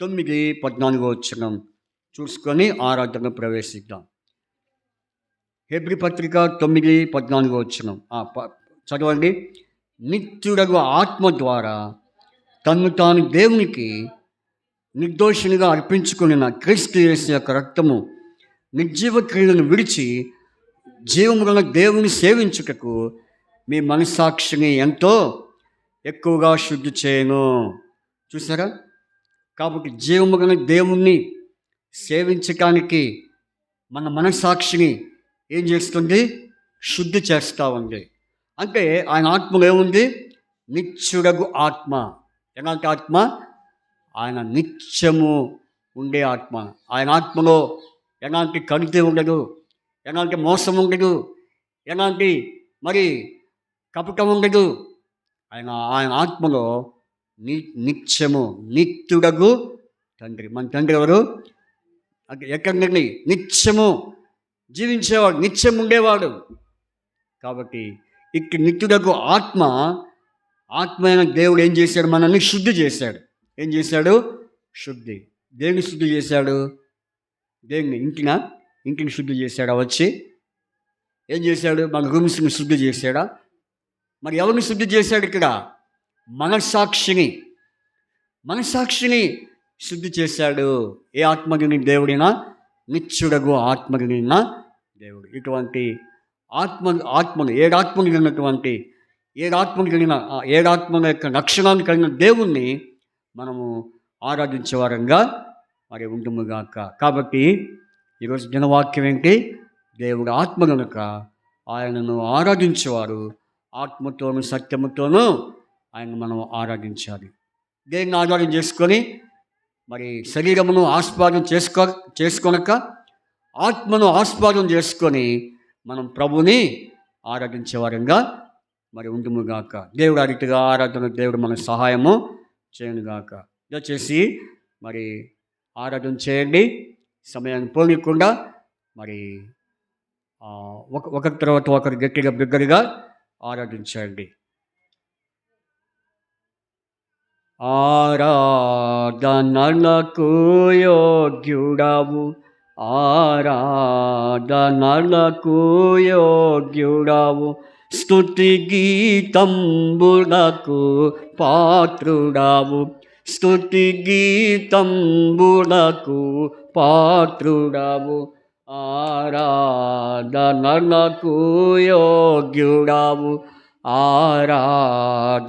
9:14 వచనం చూసుకొని ఆరాధనలో ప్రవేశిద్దాం. హెబ్రీ పత్రిక 9:14 వచనం చదవండి. నిత్యుడగు ఆత్మ ద్వారా తన్ను తాను దేవునికి నిర్దోషినిగా అర్పించుకున్న క్రీస్తు యేసు యొక్క రక్తము నిర్జీవ క్రియలను విడిచి జీవముగల దేవుని సేవించుటకు మీ మనస్సాక్షిని ఎంతో ఎక్కువగా శుద్ధి చేయను. చూసారా? కాబట్టి జీవముగల దేవుణ్ణి సేవించటానికి మన మనస్సాక్షిని ఏం చేస్తుంది? శుద్ధి చేస్తూ ఉంది. అంటే ఆయన ఆత్మలో ఏముంది? నిత్యుడగు ఆత్మ. ఎలాంటి ఆత్మ? ఆయన నిత్యము ఉండే ఆత్మ. ఆయన ఆత్మలో ఎలాంటి కణితి ఉండదు, ఎలాంటి మోసం ఉండదు, ఎలాంటి కపటం ఉండదు. ఆయన ఆత్మలో నిత్యము నిత్యుడగు తండ్రి. మన తండ్రి ఎవరు? ఎక్కడండి? నిత్యము జీవించేవాడు, నిత్యం ఉండేవాడు. కాబట్టి ఇక్కడ నిత్యుడగు ఆత్మ అయిన దేవుడు ఏం చేశాడు? మనల్ని శుద్ధి చేశాడు. ఏం చేశాడు? శుద్ధి. దేన్ని శుద్ధి చేశాడు? ఇంటిని శుద్ధి చేశాడా? వచ్చి ఏం చేశాడు? మన రూమ్స్ని శుద్ధి చేశాడా? మరి ఎవరిని శుద్ధి చేశాడు? ఇక్కడ మనస్సాక్షిని శుద్ధి చేశాడు. ఏ ఆత్మగిన దేవుడినా? నిత్యుడగు ఆత్మగిన దేవుడు. ఇటువంటి ఆత్మను ఏడాత్మను కలిగినటువంటి ఏడాత్మల యొక్క లక్షణాన్ని కలిగిన దేవుణ్ణి మనము ఆరాధించే వారంగా ఉండుముగాక. కాబట్టి ఈరోజు దినవాక్యం ఏంటి? దేవుడు ఆత్మ కనుక ఆయనను ఆరాధించేవారు ఆత్మతోనూ సత్యముతోనూ ఆయన మనం ఆరాధించాలి. దేన్ని ఆధారం చేసుకొని శరీరమును ఆస్వాదం చేసుకొనక ఆత్మను ఆస్వాదం చేసుకొని మనం ప్రభుని ఆరాధించేవారంగా ఉండుముగాక. దేవుడు అరిటిగా ఆరాధన దేవుడు మన సహాయము చేయనుగాక. దయచేసి ఆరాధన చేయండి. సమయాన్ని పోనీయకుండా ఒకరి తర్వాత ఒకరు గట్టిగా బిగ్గరగా ఆరాధించండి. ఆరాధనలకు యోగ్యుడవు, ఆరాధనలకు యోగ్యుడవు, స్తుతి గీతంబులకు పాత్రుడవు, స్తుతి గీతంబులకు పాత్రుడవు, ఆరాధనలకు యోగ్యుడవు, ఆరాధనలకు